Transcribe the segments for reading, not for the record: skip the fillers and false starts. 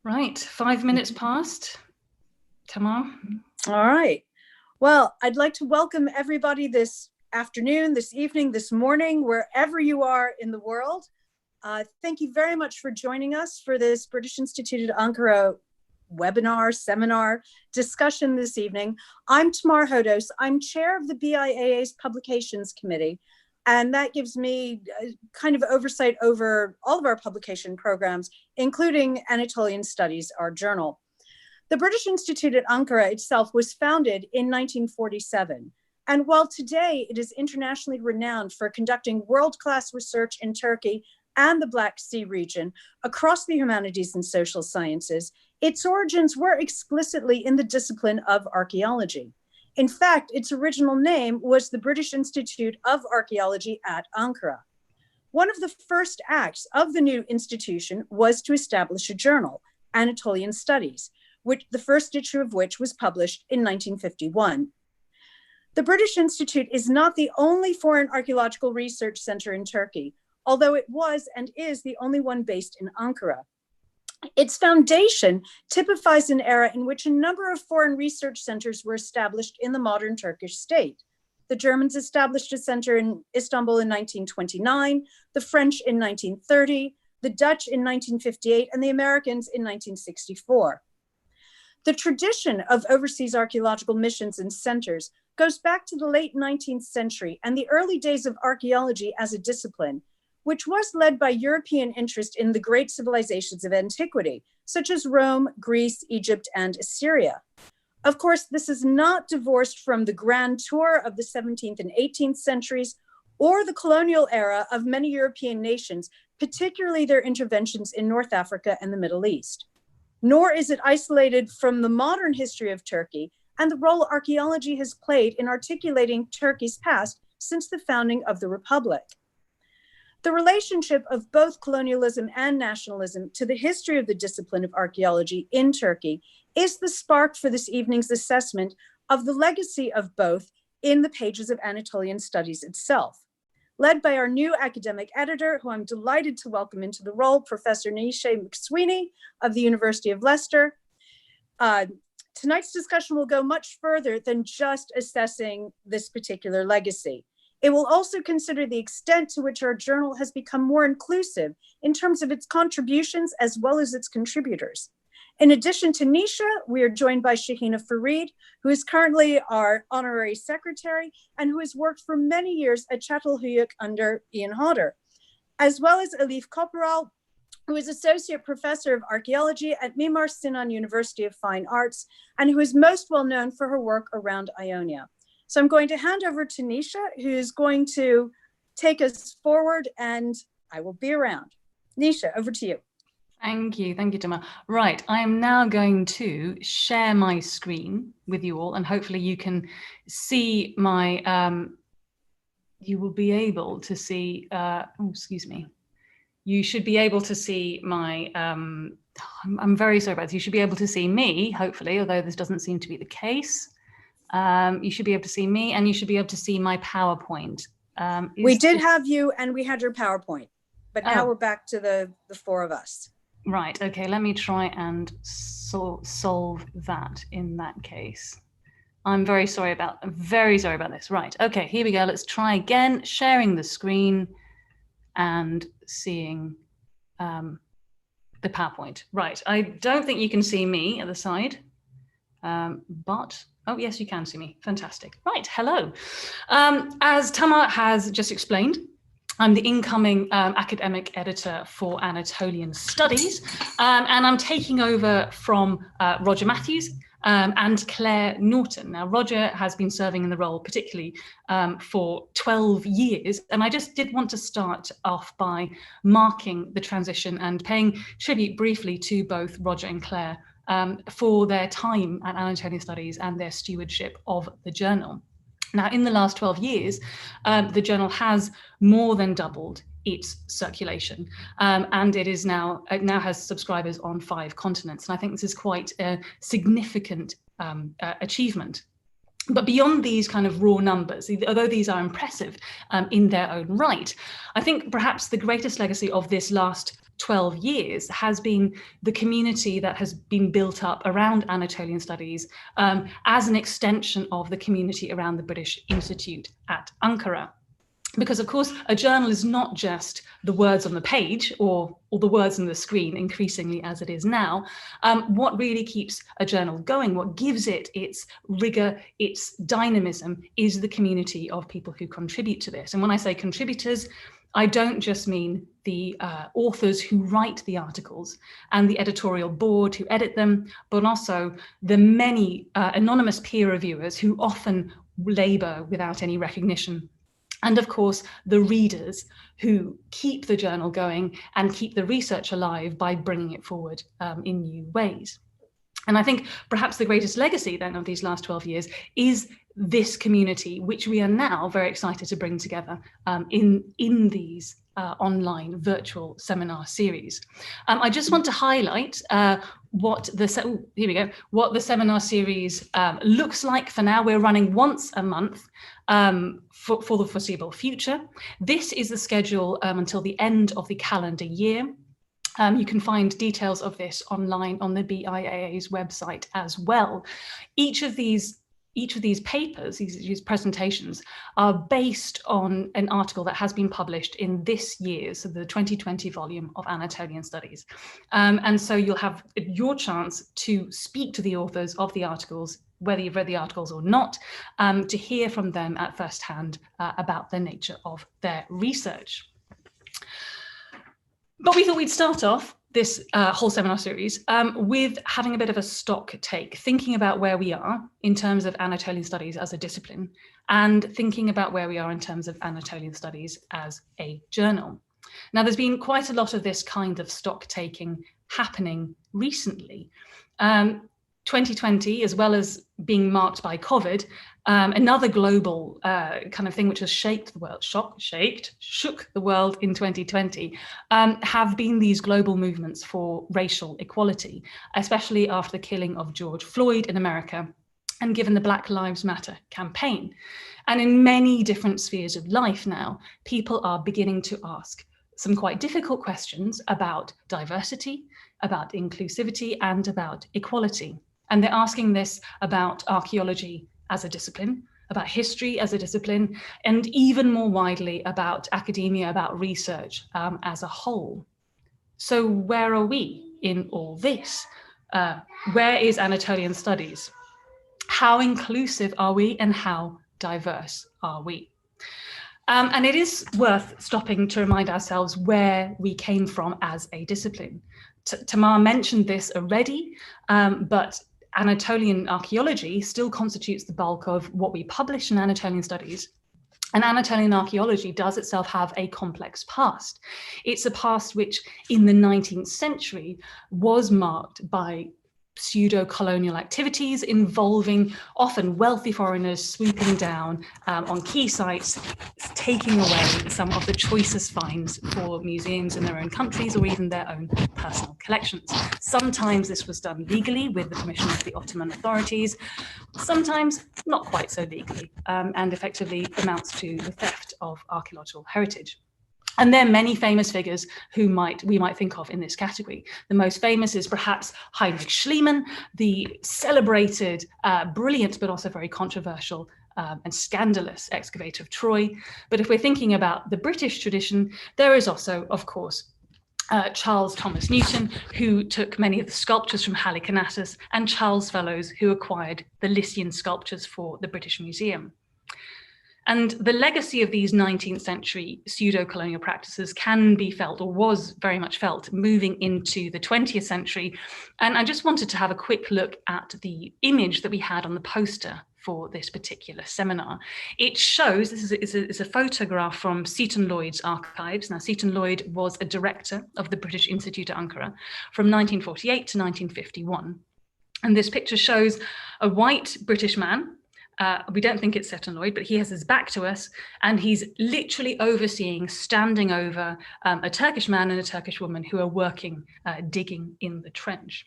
Right, 5 minutes past. Tamar? All right. Well, I'd like to welcome everybody this afternoon, this evening, this morning, wherever you are in the world. Thank you very much for joining us for this British Institute at Ankara webinar, seminar, discussion this evening. I'm Tamar Hodos. I'm chair of the BIAA's Publications Committee, and that gives me kind of oversight over all of our publication programs, including Anatolian Studies, our journal. The British Institute at Ankara itself was founded in 1947. And while today it is internationally renowned for conducting world-class research in Turkey and the Black Sea region across the humanities and social sciences, its origins were explicitly in the discipline of archaeology. In fact, its original name was the British Institute of Archaeology at Ankara. One of the first acts of the new institution was to establish a journal, Anatolian Studies, the first issue of which was published in 1951. The British Institute is not the only foreign archaeological research center in Turkey, although it was and is the only one based in Ankara. Its foundation typifies an era in which a number of foreign research centers were established in the modern Turkish state. The Germans established a center in Istanbul in 1929, the French in 1930, the Dutch in 1958, and the Americans in 1964. The tradition of overseas archaeological missions and centers goes back to the late 19th century and the early days of archaeology as a discipline, which was led by European interest in the great civilizations of antiquity, such as Rome, Greece, Egypt, and Assyria. Of course, this is not divorced from the grand tour of the 17th and 18th centuries or the colonial era of many European nations, particularly their interventions in North Africa and the Middle East. Nor is it isolated from the modern history of Turkey and the role archaeology has played in articulating Turkey's past since the founding of the Republic. The relationship of both colonialism and nationalism to the history of the discipline of archaeology in Turkey is the spark for this evening's assessment of the legacy of both in the pages of Anatolian Studies itself. Led by our new academic editor, who I'm delighted to welcome into the role, Professor Naoíse Mac Sweeney of the University of Leicester. Tonight's discussion will go much further than just assessing this particular legacy. It will also consider the extent to which our journal has become more inclusive in terms of its contributions as well as its contributors. In addition to Nisha, we are joined by Shahina Farid, who is currently our honorary secretary and who has worked for many years at Çatalhöyük under Ian Hodder, as well as Elif Koparal, who is associate professor of archaeology at Mimar Sinan University of Fine Arts, and who is most well known for her work around Ionia. So I'm going to hand over to Nisha, who's going to take us forward, and I will be around. Nisha, over to you. Thank you, Tamar. Right, I am now going to share my screen with you all, and hopefully you can see my, you will be able to see, you should be able to see my, I'm very sorry about this, you should be able to see me, hopefully, although this doesn't seem to be the case. You should be able to see me, and you should be able to see my PowerPoint. We did have you, and we had your PowerPoint, but now we're back to the four of us. Right, okay, let me try and solve that in that case. I'm very sorry about this. Right, okay, here we go. Let's try again, sharing the screen and seeing the PowerPoint. Right, I don't think you can see me at the side, but oh, yes, you can see me. Fantastic. Right, hello. As Tamar has just explained, I'm the incoming academic editor for Anatolian Studies, and I'm taking over from Roger Matthews and Claire Norton. Now, Roger has been serving in the role particularly for 12 years, and I just did want to start off by marking the transition and paying tribute briefly to both Roger and Claire for their time at Anatolian Studies and their stewardship of the journal. Now, in the last 12 years, the journal has more than doubled its circulation, and it now has subscribers on 5 continents. And I think this is quite a significant achievement. But beyond these kind of raw numbers, although these are impressive in their own right, I think perhaps the greatest legacy of this last 12 years has been the community that has been built up around Anatolian Studies as an extension of the community around the British Institute at Ankara. Because of course, a journal is not just the words on the page or the words on the screen, increasingly as it is now. What really keeps a journal going, what gives it its rigor, its dynamism, is the community of people who contribute to this. And when I say contributors, I don't just mean the authors who write the articles and the editorial board who edit them, but also the many anonymous peer reviewers who often labor without any recognition. And of course, the readers who keep the journal going and keep the research alive by bringing it forward in new ways. And I think perhaps the greatest legacy then of these last 12 years is this community, which we are now very excited to bring together in these online virtual seminar series. I just want to highlight what the seminar series looks like for now. We're running once a month for the foreseeable future. This is the schedule until the end of the calendar year. You can find details of this online on the BIAA's website as well. Each of these papers, these presentations, are based on an article that has been published in this year's, so the 2020 volume of Anatolian Studies. And so you'll have your chance to speak to the authors of the articles, whether you've read the articles or not, to hear from them at first hand about the nature of their research. But we thought we'd start off this whole seminar series with having a bit of a stock take, thinking about where we are in terms of Anatolian Studies as a discipline, and thinking about where we are in terms of Anatolian Studies as a journal. Now, there's been quite a lot of this kind of stock taking happening recently. 2020, as well as being marked by COVID, another global kind of thing which has shook the world in 2020, have been these global movements for racial equality, especially after the killing of George Floyd in America and given the Black Lives Matter campaign. And in many different spheres of life now, people are beginning to ask some quite difficult questions about diversity, about inclusivity, and about equality. And they're asking this about archaeology as a discipline, about history as a discipline, and even more widely about academia, about research as a whole. So where are we in all this? Where is Anatolian Studies? How inclusive are we, and how diverse are we? And it is worth stopping to remind ourselves where we came from as a discipline. Tamar mentioned this already, but Anatolian archaeology still constitutes the bulk of what we publish in Anatolian Studies. And Anatolian archaeology does itself have a complex past. It's a past which in the 19th century was marked by pseudo-colonial activities involving often wealthy foreigners swooping down on key sites, taking away some of the choicest finds for museums in their own countries or even their own personal collections. Sometimes this was done legally with the permission of the Ottoman authorities, sometimes not quite so legally, and effectively amounts to the theft of archaeological heritage. And there are many famous figures who we might think of in this category. The most famous is perhaps Heinrich Schliemann, the celebrated, brilliant, but also very controversial and scandalous excavator of Troy. But if we're thinking about the British tradition, there is also, of course, Charles Thomas Newton, who took many of the sculptures from Halicarnassus, and Charles Fellows, who acquired the Lycian sculptures for the British Museum. And the legacy of these 19th century pseudo-colonial practices can be felt, or was very much felt, moving into the 20th century. And I just wanted to have a quick look at the image that we had on the poster for this particular seminar. It shows, this is a photograph from Seton Lloyd's archives. Now, Seton Lloyd was a director of the British Institute at Ankara from 1948 to 1951. And this picture shows a white British man. We don't think it's Seton Lloyd, but he has his back to us, and he's literally overseeing, standing over a Turkish man and a Turkish woman who are working, digging in the trench.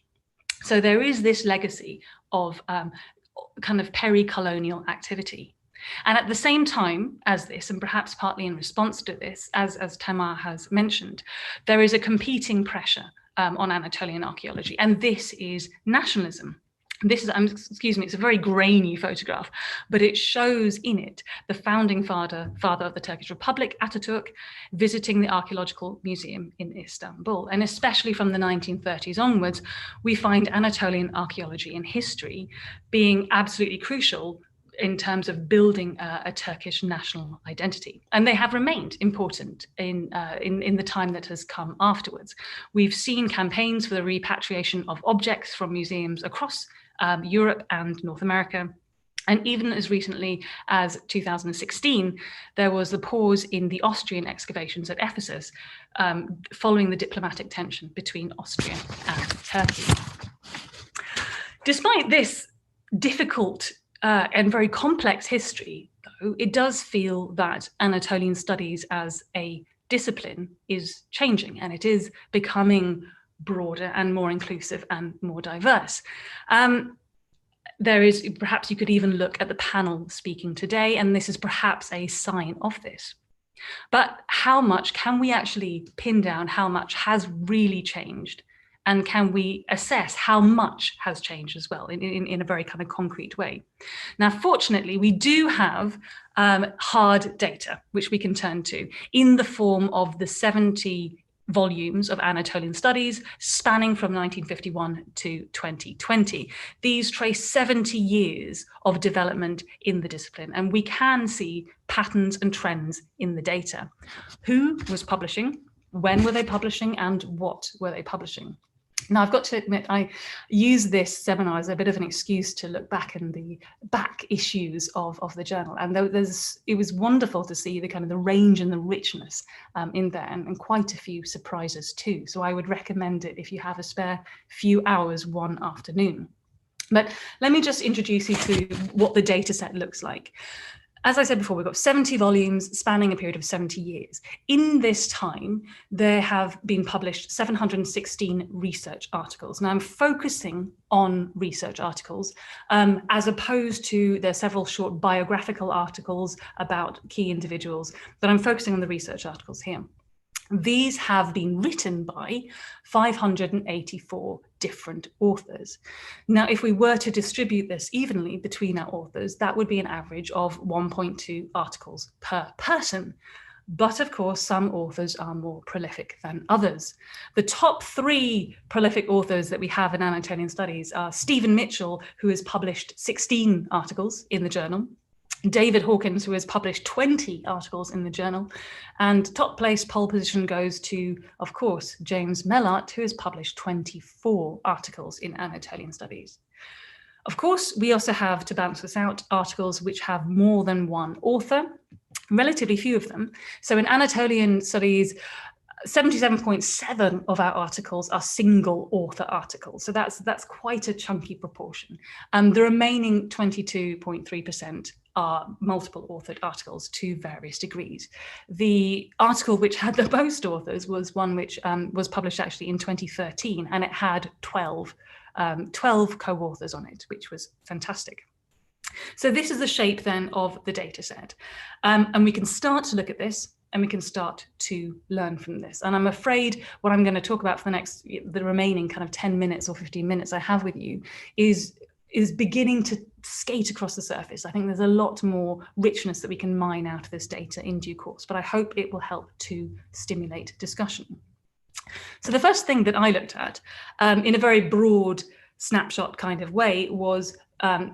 So there is this legacy of kind of peri-colonial activity. And at the same time as this, and perhaps partly in response to this, as Tamar has mentioned, there is a competing pressure on Anatolian archaeology, and this is nationalism. This is, excuse me, it's a very grainy photograph, but it shows in it the founding father of the Turkish Republic, Ataturk, visiting the Archaeological Museum in Istanbul. And especially from the 1930s onwards, we find Anatolian archaeology and history being absolutely crucial in terms of building a Turkish national identity. And they have remained important in the time that has come afterwards. We've seen campaigns for the repatriation of objects from museums across Europe and North America. And even as recently as 2016, there was the pause in the Austrian excavations at Ephesus following the diplomatic tension between Austria and Turkey. Despite this difficult and very complex history, though, it does feel that Anatolian studies as a discipline is changing, and it is becoming broader and more inclusive and more diverse. There is, perhaps you could even look at the panel speaking today, and this is perhaps a sign of this. But how much can we actually pin down how much has really changed? And can we assess how much has changed as well in a very kind of concrete way? Now, fortunately, we do have hard data, which we can turn to in the form of the 70 volumes of Anatolian Studies spanning from 1951 to 2020. These trace 70 years of development in the discipline, and we can see patterns and trends in the data. Who was publishing, when were they publishing, and what were they publishing? Now, I've got to admit, I use this seminar as a bit of an excuse to look back in the back issues of the journal. And it was wonderful to see the kind of the range and the richness in there, and quite a few surprises too. So I would recommend it if you have a spare few hours one afternoon. But let me just introduce you to what the data set looks like. As I said before, we've got 70 volumes spanning a period of 70 years. In this time, there have been published 716 research articles. Now I'm focusing on research articles as opposed to there are several short biographical articles about key individuals, but I'm focusing on the research articles here. These have been written by 584 different authors. Now, if we were to distribute this evenly between our authors, that would be an average of 1.2 articles per person. But of course, some authors are more prolific than others. The top 3 prolific authors that we have in Anatolian Studies are Stephen Mitchell, who has published 16 articles in the journal, David Hawkins, who has published 20 articles in the journal, and top place pole position goes to, of course, James Mellart, who has published 24 articles in Anatolian Studies. Of course, we also have, to balance this out, articles which have more than one author, relatively few of them. So in Anatolian Studies, 77.7 of our articles are single author articles. So that's quite a chunky proportion. The remaining 22.3% are multiple authored articles to various degrees. The article which had the most authors was one which was published actually in 2013, and it had 12 co-authors on it, which was fantastic. So this is the shape then of the data set. And we can start to look at this, and we can start to learn from this. And I'm afraid what I'm going to talk about for the remaining kind of 10 minutes or 15 minutes I have with you is beginning to skate across the surface. I think there's a lot more richness that we can mine out of this data in due course, but I hope it will help to stimulate discussion. So the first thing that I looked at in a very broad snapshot kind of way was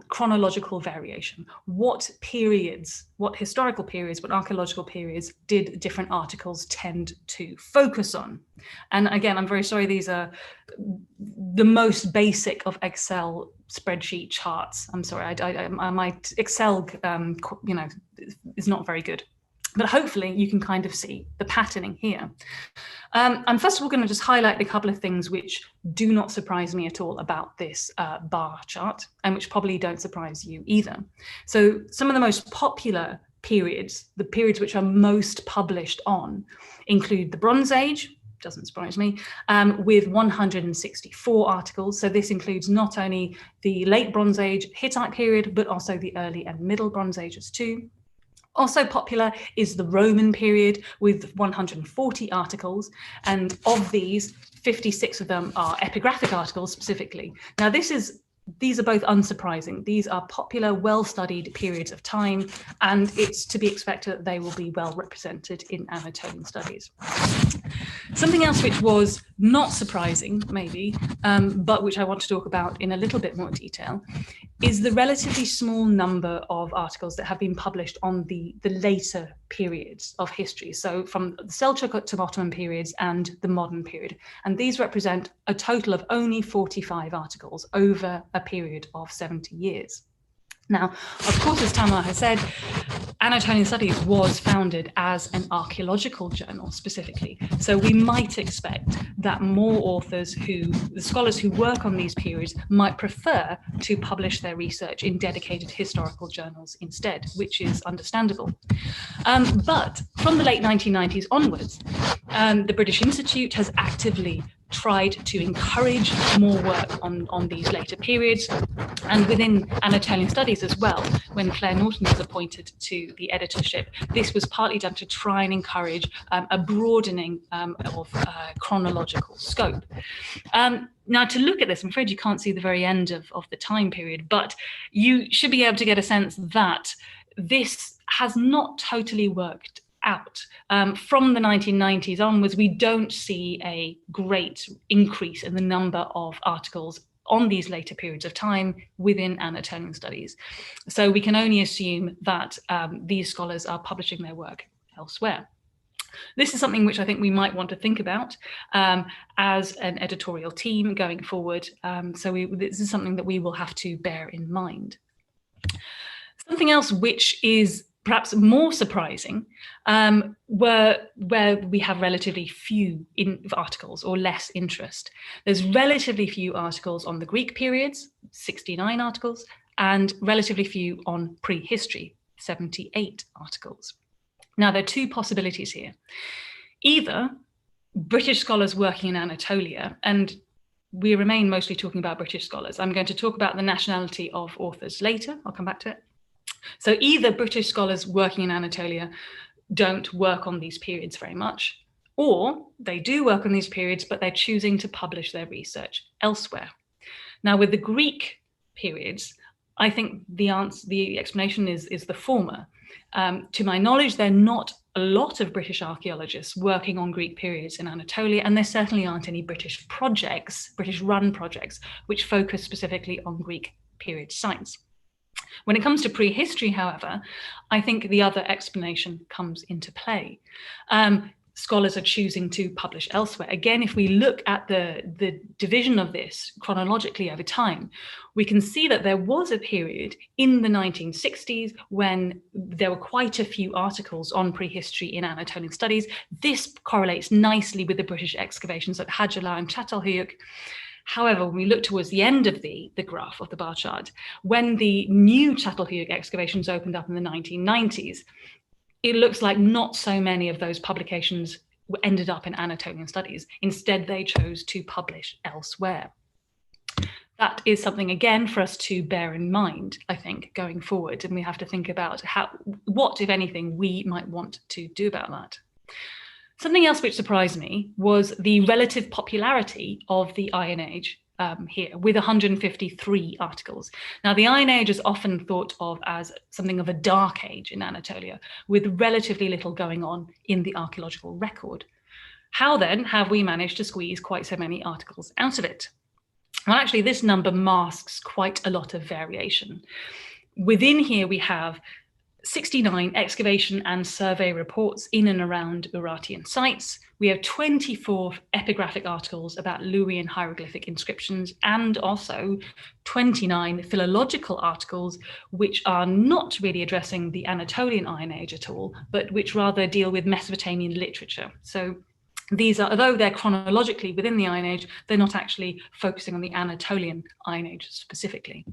chronological variation. What periods, what historical periods, what archaeological periods did different articles tend to focus on? And again, I'm very sorry, these are the most basic of Excel spreadsheet charts. I'm sorry, my Excel, is not very good. But hopefully you can kind of see the patterning here. I'm first of all going to just highlight a couple of things which do not surprise me at all about this bar chart, and which probably don't surprise you either. So some of the most popular periods, the periods which are most published on, include the Bronze Age, doesn't surprise me, with 164 articles. So this includes not only the late Bronze Age Hittite period, but also the early and middle Bronze Ages too. Also popular is the Roman period with 140 articles, and of these, 56 of them are epigraphic articles specifically. Now these are both unsurprising. These are popular, well-studied periods of time, and it's to be expected that they will be well represented in Anatolian studies. Something else which was not surprising, maybe, but which I want to talk about in a little bit more detail, is the relatively small number of articles that have been published on the later periods of history. So from the Seljuk to Ottoman periods and the modern period. And these represent a total of only 45 articles over a period of 70 years. Now, of course, as Tamar has said, Anatolian Studies was founded as an archaeological journal specifically. So we might expect that more authors the scholars who work on these periods might prefer to publish their research in dedicated historical journals instead, which is understandable. But from the late 1990s onwards, the British Institute has actively tried to encourage more work on these later periods, and within Anatolian Studies as well. When Claire Norton was appointed to the editorship, this was partly done to try and encourage a broadening of chronological scope. Now, to look at this, I'm afraid you can't see the very end of the time period, but you should be able to get a sense that this has not totally worked out. From the 1990s onwards, we don't see a great increase in the number of articles on these later periods of time within Anatolian Studies. So we can only assume that these scholars are publishing their work elsewhere. This is something which I think we might want to think about as an editorial team going forward. This is something that we will have to bear in mind. Something else which is perhaps more surprising, where we have relatively few articles or less interest. There's relatively few articles on the Greek periods, 69 articles, and relatively few on prehistory, 78 articles. Now, there are two possibilities here. Either British scholars working in Anatolia, and we remain mostly talking about British scholars. I'm going to talk about the nationality of authors later. I'll come back to it. So either British scholars working in Anatolia don't work on these periods very much, or they do work on these periods, but they're choosing to publish their research elsewhere. Now, with the Greek periods, I think the explanation is the former. To my knowledge, there are not a lot of British archaeologists working on Greek periods in Anatolia, and there certainly aren't any British projects, British-run projects, which focus specifically on Greek period sites. When it comes to prehistory, however, I think the other explanation comes into play. Scholars are choosing to publish elsewhere. Again, if we look at the division of this chronologically over time, we can see that there was a period in the 1960s when there were quite a few articles on prehistory in Anatolian Studies. This correlates nicely with the British excavations at Hadjala and Çatalhöyük. However, when we look towards the end of the graph of the bar chart, when the new Çatalhöyük excavations opened up in the 1990s, it looks like not so many of those publications ended up in Anatolian Studies. Instead, they chose to publish elsewhere. That is something, again, for us to bear in mind, I think, going forward. And we have to think about what, if anything, we might want to do about that. Something else which surprised me was the relative popularity of the Iron Age here, with 153 articles. Now, the Iron Age is often thought of as something of a dark age in Anatolia, with relatively little going on in the archaeological record. How then have we managed to squeeze quite so many articles out of it? Well, actually, this number masks quite a lot of variation. Within here, we have 69 excavation and survey reports in and around Urartian sites. We have 24 epigraphic articles about Lurian hieroglyphic inscriptions, and also 29 philological articles, which are not really addressing the Anatolian Iron Age at all, but which rather deal with Mesopotamian literature. So these are, although they're chronologically within the Iron Age, they're not actually focusing on the Anatolian Iron Age specifically.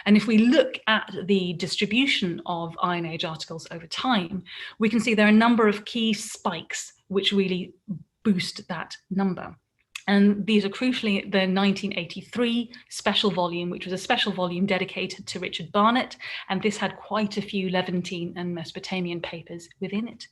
And if we look at the distribution of Iron Age articles over time, we can see there are a number of key spikes which really boost that number. And these are crucially the 1983 special volume, which was a special volume dedicated to Richard Barnett. And this had quite a few Levantine and Mesopotamian papers within it.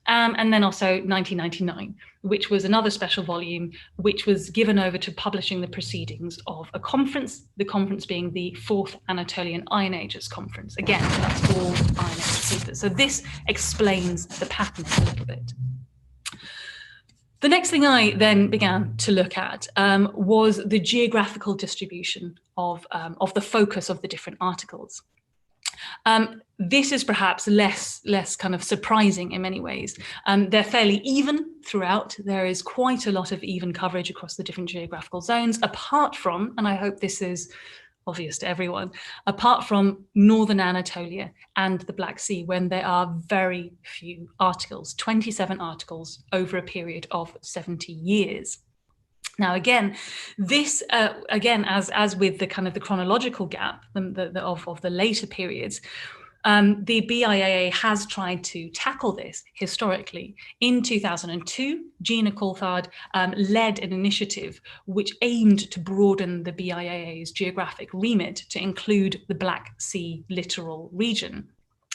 And then also 1999, which was another special volume, which was given over to publishing the proceedings of a conference, the conference being the Fourth Anatolian Iron Ages Conference. Again, that's all Iron Age papers. So this explains the pattern a little bit. The next thing I then began to look at was the geographical distribution of the focus of the different articles. This is perhaps less kind of surprising in many ways. They're fairly even throughout. There is quite a lot of even coverage across the different geographical zones, apart from, and I hope this is obvious to everyone, apart from Northern Anatolia and the Black Sea, when there are very few articles, 27 articles over a period of 70 years. Now, again, this, as with the kind of the chronological gap of the later periods, the BIAA has tried to tackle this historically. In 2002, Gina Coulthard led an initiative which aimed to broaden the BIAA's geographic remit to include the Black Sea littoral region.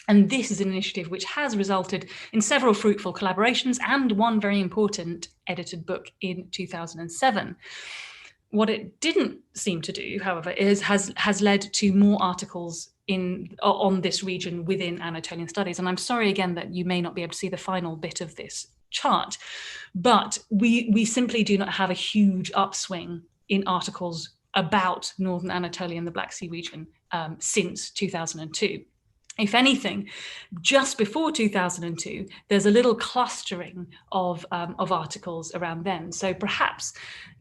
And this is an initiative which has resulted in several fruitful collaborations and one very important edited book in 2007. What it didn't seem to do, however, has led to more articles on this region within Anatolian Studies. And I'm sorry again that you may not be able to see the final bit of this chart, but we simply do not have a huge upswing in articles about Northern Anatolia and the Black Sea region since 2002. If anything, just before 2002, there's a little clustering of articles around then. So perhaps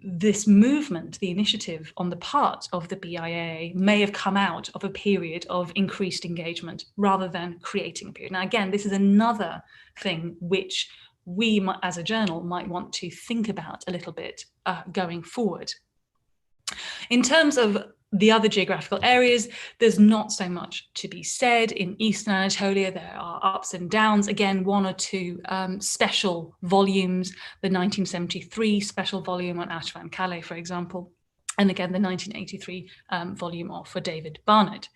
this movement, the initiative on the part of the BIAA, may have come out of a period of increased engagement rather than creating a period. Now, again, this is another thing which we as a journal might want to think about a little bit going forward. In terms of the other geographical areas, there's not so much to be said. In Eastern Anatolia, there are ups and downs. Again, one or two special volumes, the 1973 special volume on Ashvan Calais, for example, and again, the 1983 volume for David Barnett.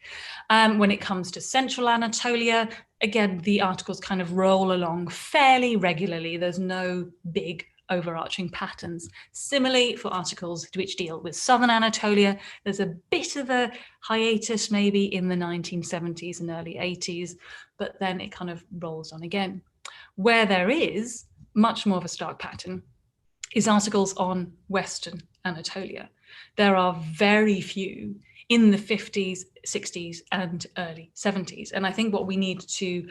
When it comes to Central Anatolia, again, the articles kind of roll along fairly regularly. There's no big overarching patterns. Similarly, for articles which deal with Southern Anatolia, there's a bit of a hiatus maybe in the 1970s and early 80s, but then it kind of rolls on again. Where there is much more of a stark pattern is articles on Western Anatolia. There are very few in the 50s, 60s, and early 70s. And I think what we need to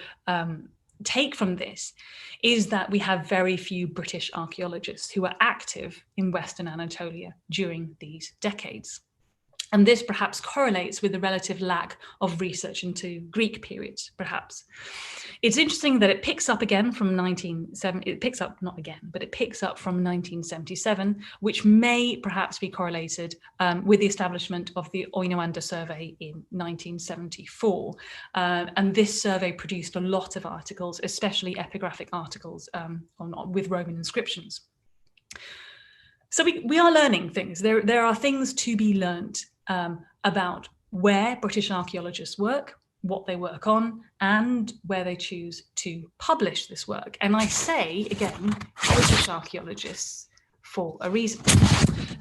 take from this is that we have very few British archaeologists who are active in Western Anatolia during these decades. And this perhaps correlates with the relative lack of research into Greek periods, perhaps. It's interesting that it picks up again from 1977, which may perhaps be correlated with the establishment of the Oinoanda survey in 1974. And this survey produced a lot of articles, especially epigraphic articles with Roman inscriptions. So we are learning things. There are things to be learned about where British archaeologists work, what they work on, and where they choose to publish this work. And I say, again, British archaeologists for a reason.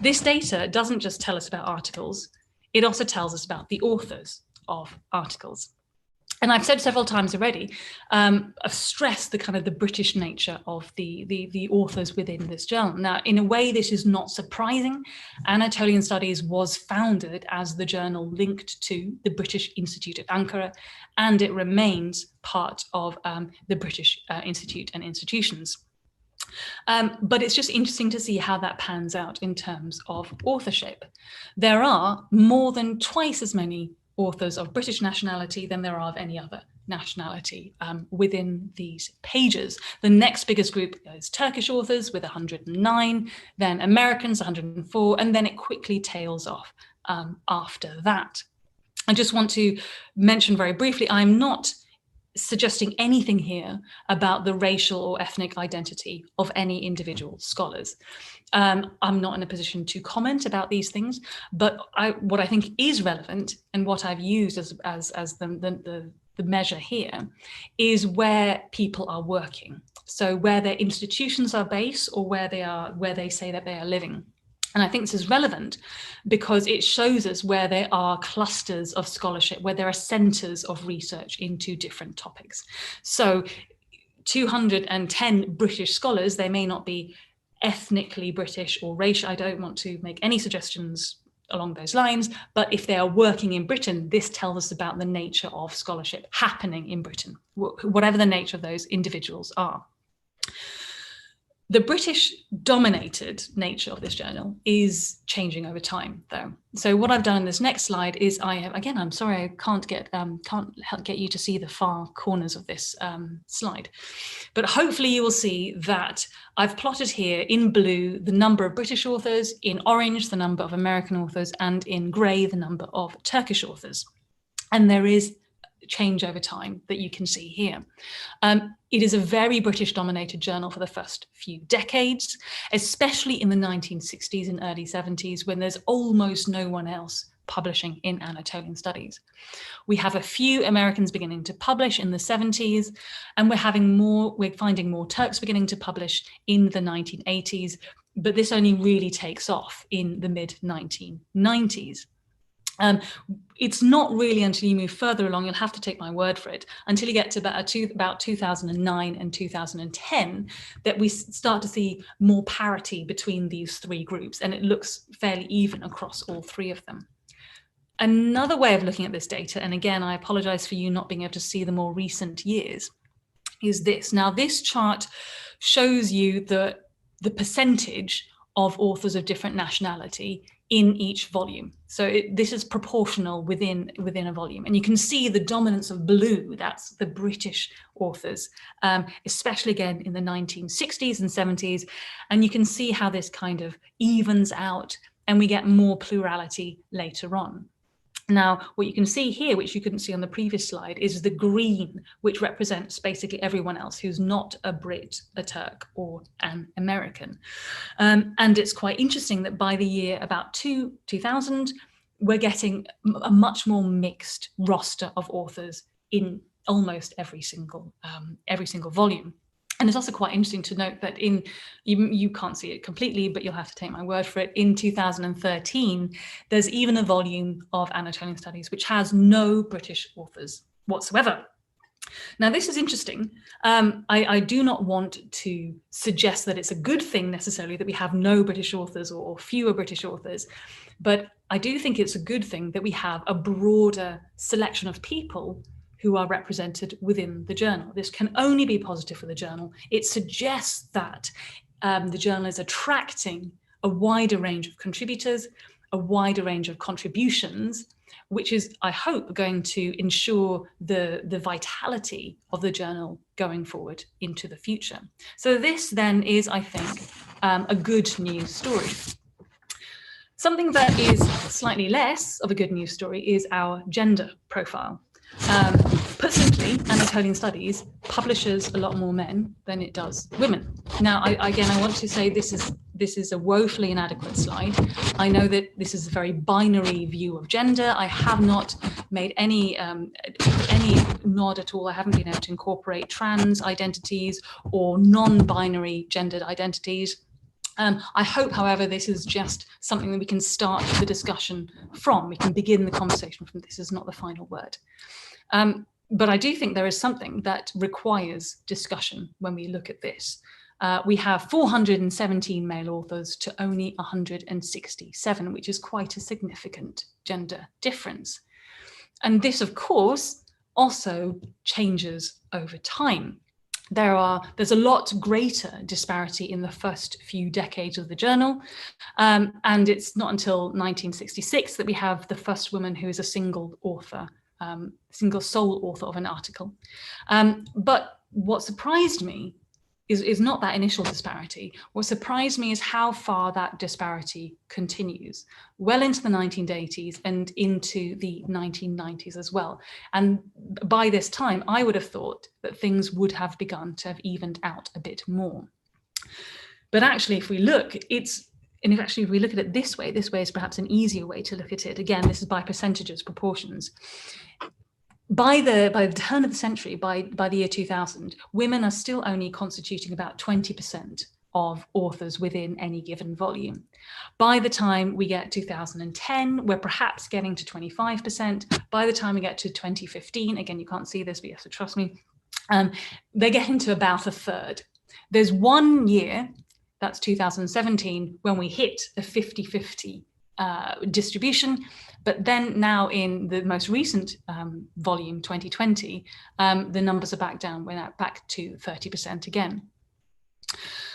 This data doesn't just tell us about articles, it also tells us about the authors of articles. And I've said several times already, I've stressed the kind of the British nature of the authors within this journal. Now, in a way, this is not surprising. Anatolian Studies was founded as the journal linked to the British Institute at Ankara, and it remains part of the British Institute and institutions. But it's just interesting to see how that pans out in terms of authorship. There are more than twice as many authors of British nationality than there are of any other nationality within these pages. The next biggest group is Turkish authors with 109, then Americans 104, and then it quickly tails off after that. I just want to mention very briefly, I'm not suggesting anything here about the racial or ethnic identity of any individual scholars. I'm not in a position to comment about these things, but what I think is relevant and what I've used as the measure here is where people are working. So where their institutions are based, or where they say that they are living. And I think this is relevant because it shows us where there are clusters of scholarship, where there are centers of research into different topics. So 210 British scholars, they may not be ethnically British or racial. I don't want to make any suggestions along those lines, but if they are working in Britain, this tells us about the nature of scholarship happening in Britain, whatever the nature of those individuals are. The British-dominated nature of this journal is changing over time, though. So what I've done in this next slide is again, I'm sorry, I can't get you to see the far corners of this slide, but hopefully you will see that I've plotted here in blue the number of British authors, in orange the number of American authors, and in grey the number of Turkish authors. And there is change over time that you can see here. It is a very British-dominated journal for the first few decades, especially in the 1960s and early 70s, when there's almost no one else publishing in Anatolian Studies. We have a few Americans beginning to publish in the 70s, and we're finding more Turks beginning to publish in the 1980s, but this only really takes off in the mid-1990s. It's not really until you move further along, you'll have to take my word for it, until you get to about 2009 and 2010 that we start to see more parity between these three groups, and it looks fairly even across all three of them. Another way of looking at this data, and again, I apologize for you not being able to see the more recent years, is this. Now, this chart shows you the percentage of authors of different nationality in each volume. So this is proportional within a volume. And you can see the dominance of blue, that's the British authors, especially again in the 1960s and 70s. And you can see how this kind of evens out and we get more plurality later on. Now, what you can see here, which you couldn't see on the previous slide, is the green, which represents basically everyone else who's not a Brit, a Turk, or an American. And it's quite interesting that by the year about 2000, we're getting a much more mixed roster of authors in almost every single volume. And it's also quite interesting to note that you can't see it completely, but you'll have to take my word for it. In 2013, there's even a volume of Anatolian Studies which has no British authors whatsoever. Now, this is interesting. I do not want to suggest that it's a good thing necessarily that we have no British authors or fewer British authors, but I do think it's a good thing that we have a broader selection of people who are represented within the journal. This can only be positive for the journal. It suggests that the journal is attracting a wider range of contributors, a wider range of contributions, which is, I hope, going to ensure the vitality of the journal going forward into the future. So this then is, I think, a good news story. Something that is slightly less of a good news story is our gender profile. Put simply, Anatolian Studies publishes a lot more men than it does women. Now, I want to say this is a woefully inadequate slide. I know that this is a very binary view of gender. I have not made any nod at all. I haven't been able to incorporate trans identities or non-binary gendered identities. I hope, however, this is just something that we can start the discussion from. We can begin the conversation from this is not the final word. But I do think there is something that requires discussion when we look at this. We have 417 male authors to only 167, which is quite a significant gender difference. And this, of course, also changes over time. There's a lot greater disparity in the first few decades of the journal. And it's not until 1966 that we have the first woman who is a single author, single sole author of an article. But what surprised me is not that initial disparity. What surprised me is how far that disparity continues, well into the 1980s and into the 1990s as well. And by this time, I would have thought that things would have begun to have evened out a bit more. But actually, if we look, if we look at it this way is perhaps an easier way to look at it. Again, this is by percentages, proportions. By the turn of the century, by the year 2000, women are still only constituting about 20% of authors within any given volume. By the time we get 2010, we're perhaps getting to 25%. By the time we get to 2015, again, you can't see this, but you have to trust me, they're getting to about a third. There's 1 year, that's 2017, when we hit a 50-50 distribution. But then now in the most recent volume, 2020, the numbers are back down. We're now back to 30% again.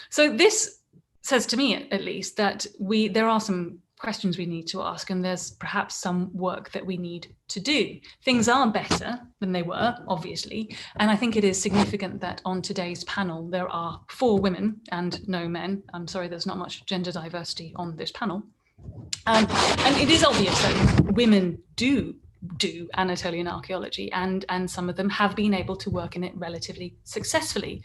So this says to me, at least, that there are some questions we need to ask, and there's perhaps some work that we need to do. Things are better than they were, obviously, and I think it is significant that on today's panel there are 4 women and no men. I'm sorry, there's not much gender diversity on this panel. And it is obvious that women do Anatolian archaeology, and some of them have been able to work in it relatively successfully.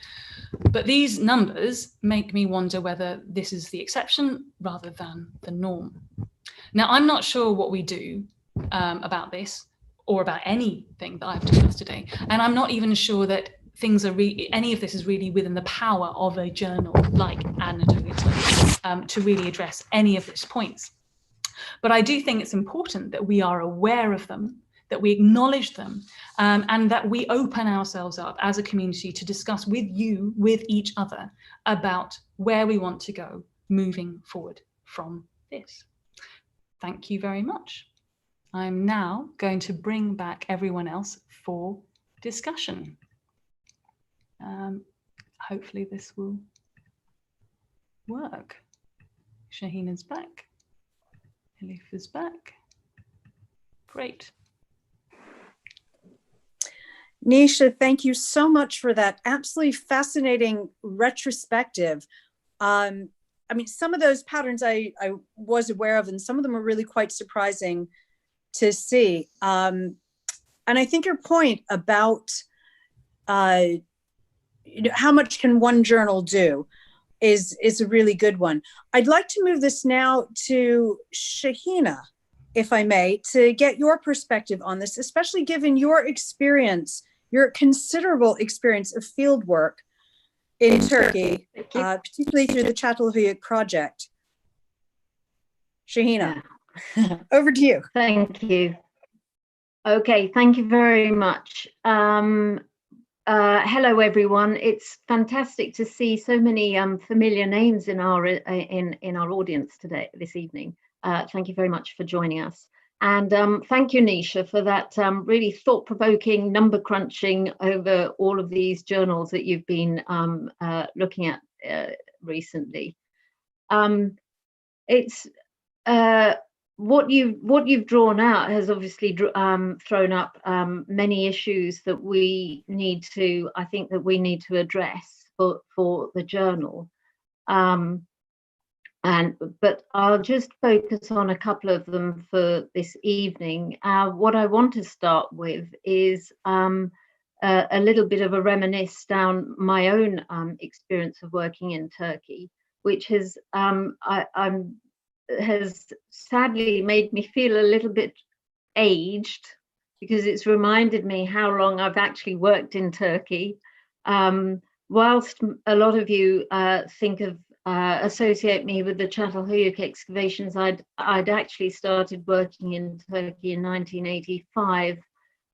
But these numbers make me wonder whether this is the exception rather than the norm. Now, I'm not sure what we do about this or about anything that I've discussed today, and I'm not even sure that any of this is really within the power of a journal like Anatolian Studies to really address any of these points. But I do think it's important that we are aware of them, that we acknowledge them, and that we open ourselves up as a community to discuss with each other, about where we want to go moving forward from this. Thank you very much. I'm now going to bring back everyone else for discussion. Hopefully this will work. Shahina's back. Elif is back. Great. Naoíse, thank you so much for that absolutely fascinating retrospective. I mean, some of those patterns I was aware of, and some of them are really quite surprising to see. And I think your point about how much can one journal do is a really good one. I'd like to move this now to Shahina, if I may, to get your perspective on this, especially given your experience, your considerable experience of field work in Turkey, particularly through the Çatalhöyük project. Shahina, over to you. Thank you. Okay, thank you very much. Hello, everyone. It's fantastic to see so many familiar names in our audience today, this evening. Thank you very much for joining us. And thank you, Naoíse, for that really thought-provoking number crunching over all of these journals that you've been looking at recently. It's what you've drawn out has obviously thrown up many issues that I think that we need to address for the journal. But I'll just focus on a couple of them for this evening. What I want to start with is a little bit of a reminisce down my own experience of working in Turkey, which has sadly made me feel a little bit aged, because it's reminded me how long I've actually worked in Turkey. Whilst a lot of you associate me with the Çatalhöyük excavations, I'd actually started working in Turkey in 1985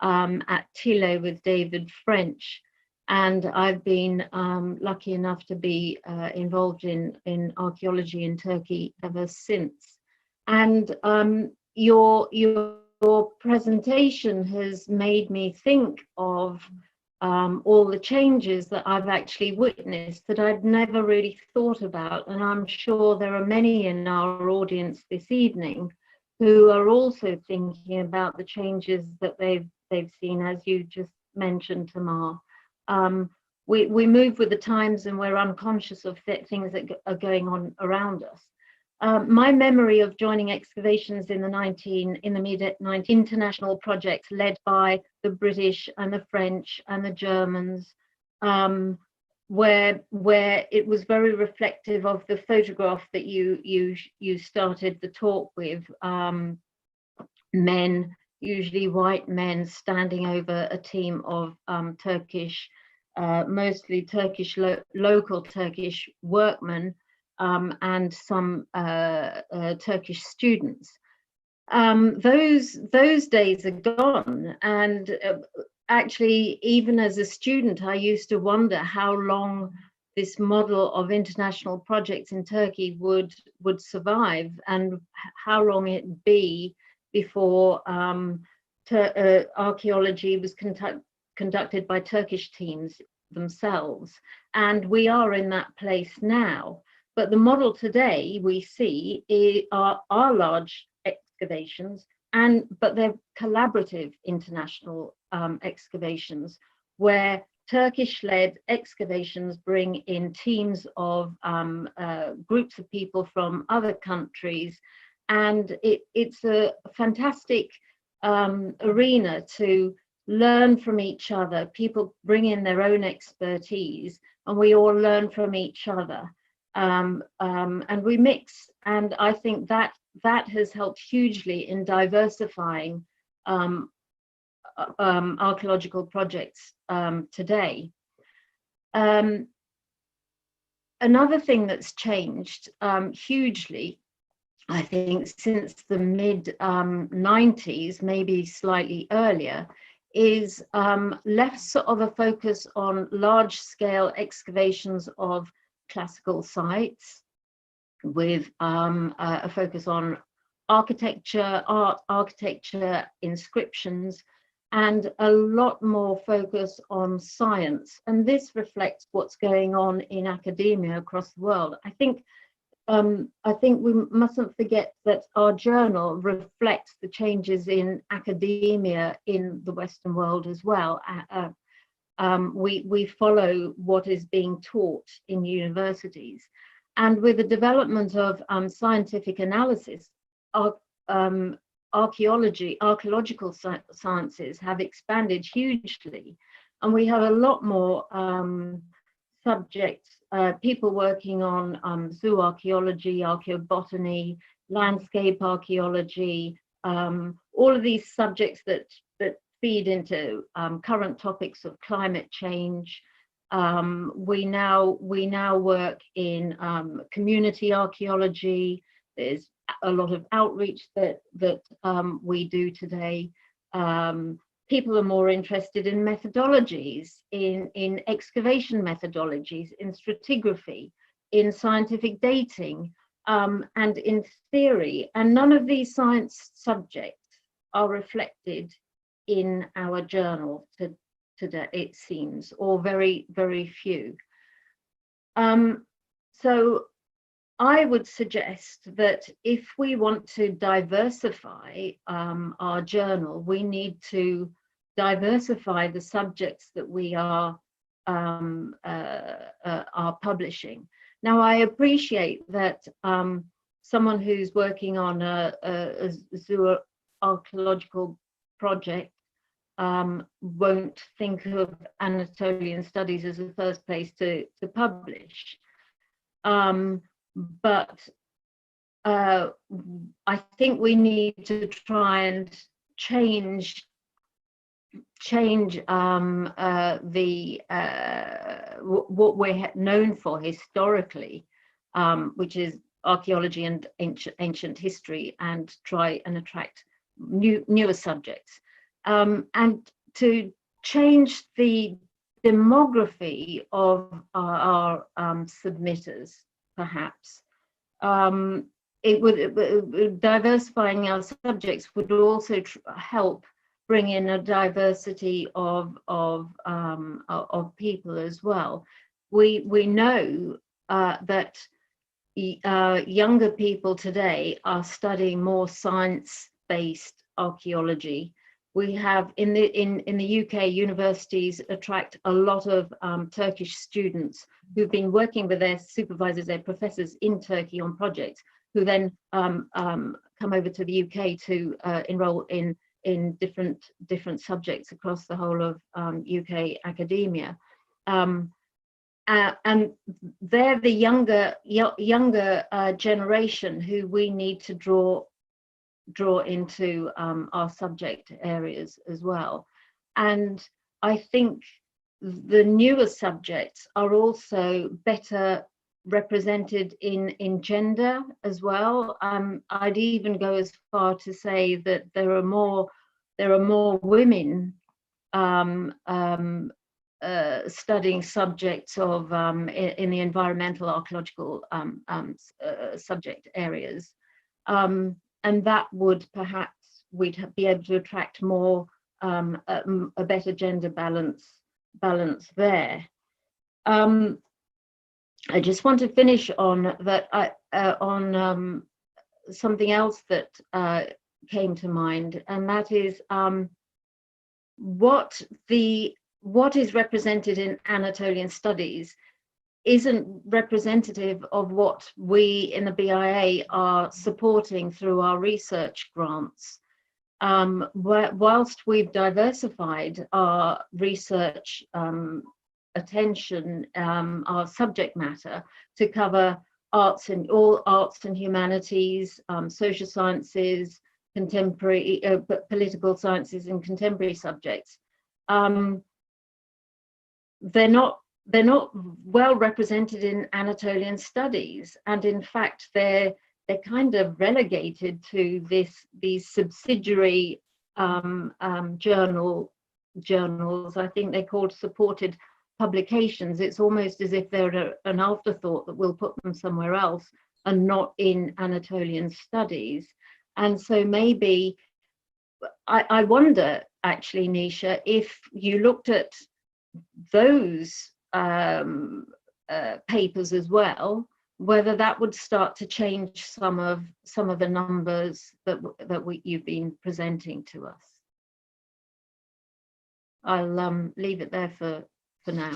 at Chile with David French. And I've been lucky enough to be involved in archaeology in Turkey ever since. And your presentation has made me think of all the changes that I've actually witnessed that I'd never really thought about. And I'm sure there are many in our audience this evening who are also thinking about the changes that they've seen, as you just mentioned, Tamar. we move with the times, and we're unconscious of things that are going on around us. My memory of joining excavations in the mid-19 international projects led by the British and the French and the Germans, where it was very reflective of the photograph that you started the talk with, men, usually white men, standing over a team of Turkish, mostly Turkish, local Turkish workmen, and some Turkish students. Those days are gone, and actually, even as a student, I used to wonder how long this model of international projects in Turkey would survive, and how long it'd be before archaeology was conducted by Turkish teams themselves. And we are in that place now. But the model today we see are large excavations, but they're collaborative international excavations, where Turkish-led excavations bring in teams of groups of people from other countries, and it's a fantastic arena to learn from each other. People bring in their own expertise, and we all learn from each other. And we mix, and I think that has helped hugely in diversifying archaeological projects today. Another thing that's changed hugely, I think, since the mid-90s, maybe slightly earlier, is less of a focus on large-scale excavations of classical sites, with a focus on architecture, architecture, inscriptions, and a lot more focus on science. And this reflects what's going on in academia across the world. I think we mustn't forget that our journal reflects the changes in academia in the Western world as well. We follow what is being taught in universities. And with the development of scientific analysis, archaeological sciences have expanded hugely. And we have a lot more subjects, people working on zooarchaeology, archaeobotany, landscape archaeology, all of these subjects that feed into current topics of climate change. We now work in community archaeology. There's a lot of outreach that we do today. People are more interested in methodologies, in excavation methodologies, in stratigraphy, in scientific dating, and in theory. And none of these science subjects are reflected in our journal today, it seems, or very, very few. So I would suggest that if we want to diversify our journal, we need to diversify the subjects that we are publishing. Now, I appreciate that someone who's working on a zooarchaeological project won't think of Anatolian Studies as the first place to publish. But I think we need to try and change what we're known for historically, which is archaeology and ancient history, and try and attract newer subjects, and to change the demography of our submitters, perhaps. Diversifying our subjects would also help bring in a diversity of people as well. We know that younger people today are studying more science-based archaeology, we have in the UK, universities attract a lot of Turkish students who've been working with their supervisors, their professors in Turkey on projects, who then come over to the UK to enroll in different subjects across the whole of UK academia. And they're the younger generation who we need to draw into our subject areas as well. And I think the newer subjects are also better represented in gender as well. I'd even go as far to say that there are more women studying subjects of in the environmental archaeological subject areas, and that would perhaps we'd be able to attract more a better gender balance there. I just want to finish on that on something else that came to mind, and that is what is represented in Anatolian Studies isn't representative of what we in the BIAA are supporting through our research grants. Whilst we've diversified our research attention, our subject matter to cover all arts and humanities, social sciences, contemporary political sciences and contemporary subjects, they're not well represented in Anatolian Studies, and in fact they're kind of relegated to these subsidiary journals. I think they're called supported publications. It's almost as if they're an afterthought, that we'll put them somewhere else and not in Anatolian Studies. And so maybe I wonder actually, Nisha, if you looked at those papers as well, whether that would start to change some of the numbers that you've been presenting to us. I'll leave it there for now.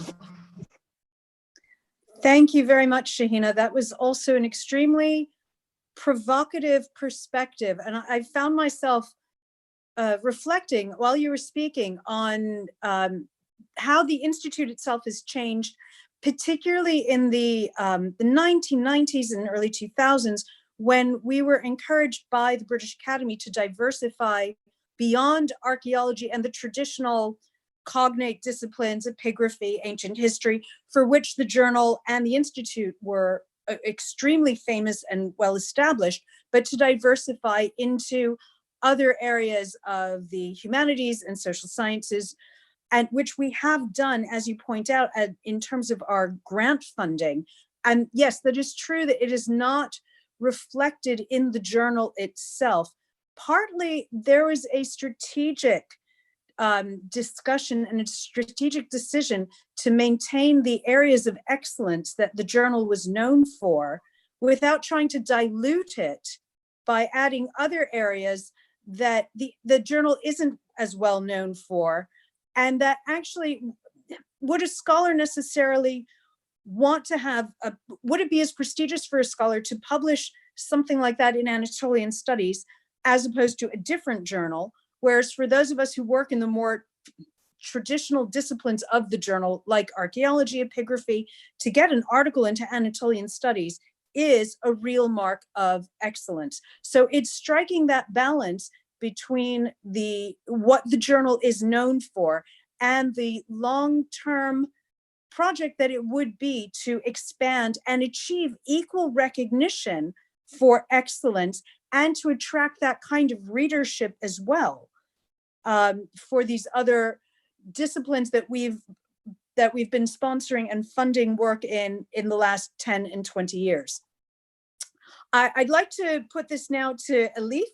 Thank you very much, Shahina. That was also an extremely provocative perspective, and I found myself reflecting while you were speaking on how the Institute itself has changed, particularly in the 1990s and early 2000s, when we were encouraged by the British Academy to diversify beyond archaeology and the traditional cognate disciplines, epigraphy, ancient history, for which the journal and the Institute were extremely famous and well established, but to diversify into other areas of the humanities and social sciences, and which we have done, as you point out, in terms of our grant funding. And yes, that is true that it is not reflected in the journal itself. Partly there was a strategic discussion and a strategic decision to maintain the areas of excellence that the journal was known for, without trying to dilute it by adding other areas that the journal isn't as well known for, and that actually, would a scholar necessarily want to have, would it be as prestigious for a scholar to publish something like that in Anatolian Studies as opposed to a different journal? Whereas for those of us who work in the more traditional disciplines of the journal, like archaeology, epigraphy, to get an article into Anatolian Studies is a real mark of excellence. So it's striking that balance between what the journal is known for and the long-term project that it would be to expand and achieve equal recognition for excellence, and to attract that kind of readership as well for these other disciplines that we've been sponsoring and funding work in the last 10 and 20 years. I'd like to put this now to Elif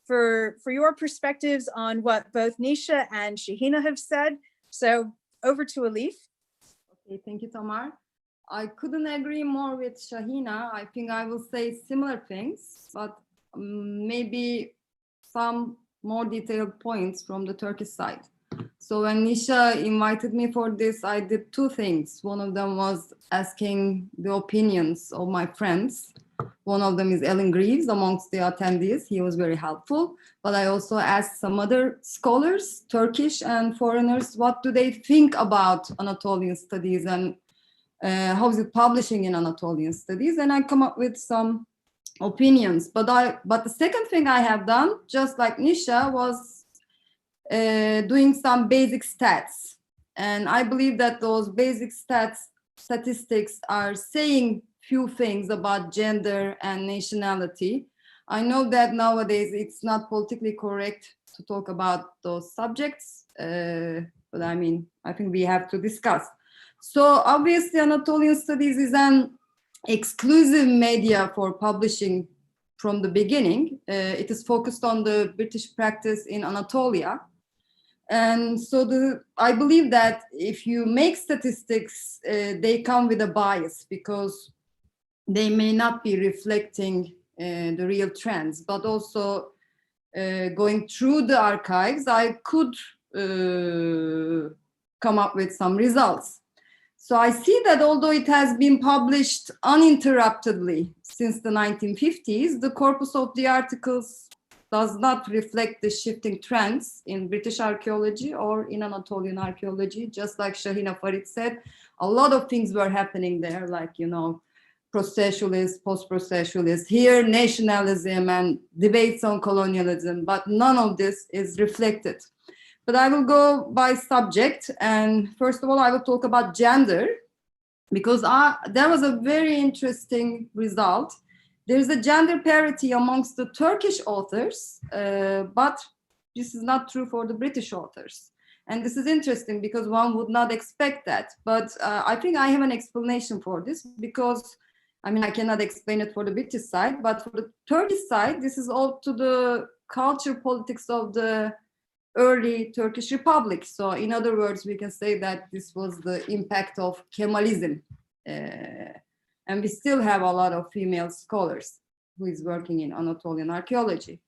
for your perspectives on what both Nisha and Shahina have said. So over to Elif. Okay, thank you, Tamar. I couldn't agree more with Shahina. I think I will say similar things, but maybe some more detailed points from the Turkish side. So when Nisha invited me for this, I did two things. One of them was asking the opinions of my friends. One of them is Ellen Greaves amongst the attendees. He was very helpful. But I also asked some other scholars, Turkish and foreigners, what do they think about Anatolian studies and how is it publishing in Anatolian studies? And I come up with some opinions. But the second thing I have done, just like Nisha, was doing some basic stats. And I believe that those basic statistics are saying few things about gender and nationality. I know that nowadays it's not politically correct to talk about those subjects, but I mean, I think we have to discuss. So obviously Anatolian Studies is an exclusive media for publishing from the beginning. It is focused on the British practice in Anatolia. And so I believe that if you make statistics, they come with a bias because they may not be reflecting the real trends, but also going through the archives, I could come up with some results. So I see that although it has been published uninterruptedly since the 1950s, the corpus of the articles does not reflect the shifting trends in British archaeology or in Anatolian archaeology. Just like Shahina Farid said, a lot of things were happening there, like, you know, processualist, post-processualist, here nationalism and debates on colonialism, but none of this is reflected. But I will go by subject, and first of all, I will talk about gender, because there was a very interesting result. There's a gender parity amongst the Turkish authors, but this is not true for the British authors. And this is interesting because one would not expect that. But I think I have an explanation for this because, I mean, I cannot explain it for the British side, but for the Turkish side, this is all to the culture politics of the early Turkish Republic. So in other words, we can say that this was the impact of Kemalism. And we still have a lot of female scholars who is working in Anatolian archaeology.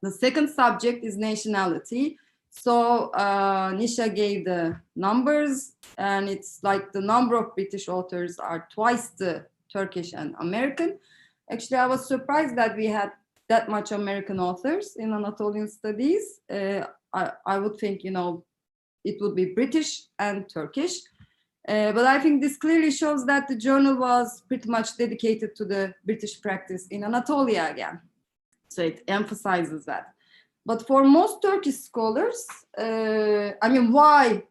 The second subject is nationality. So Nisha gave the numbers, and it's like the number of British authors are twice the Turkish and American. Actually, I was surprised that we had that much American authors in Anatolian studies. I would think, you know, it would be British and Turkish. But I think this clearly shows that the journal was pretty much dedicated to the British practice in Anatolia again. So it emphasizes that. But for most Turkish scholars, I mean, why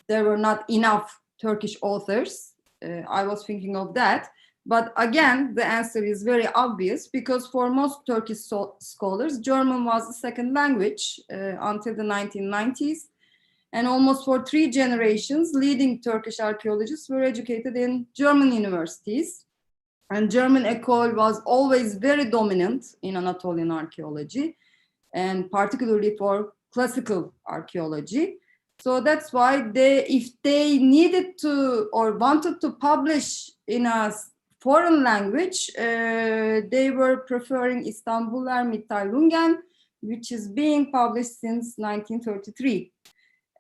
there were not enough Turkish authors? I was thinking of that. But again, the answer is very obvious because for most Turkish scholars, German was the second language until the 1990s. And almost for 3 generations, leading Turkish archaeologists were educated in German universities. And German école was always very dominant in Anatolian archaeology, and particularly for classical archaeology. So that's why if they needed to or wanted to publish in a foreign language, they were preferring Istanbuler Mitteilungen, which is being published since 1933.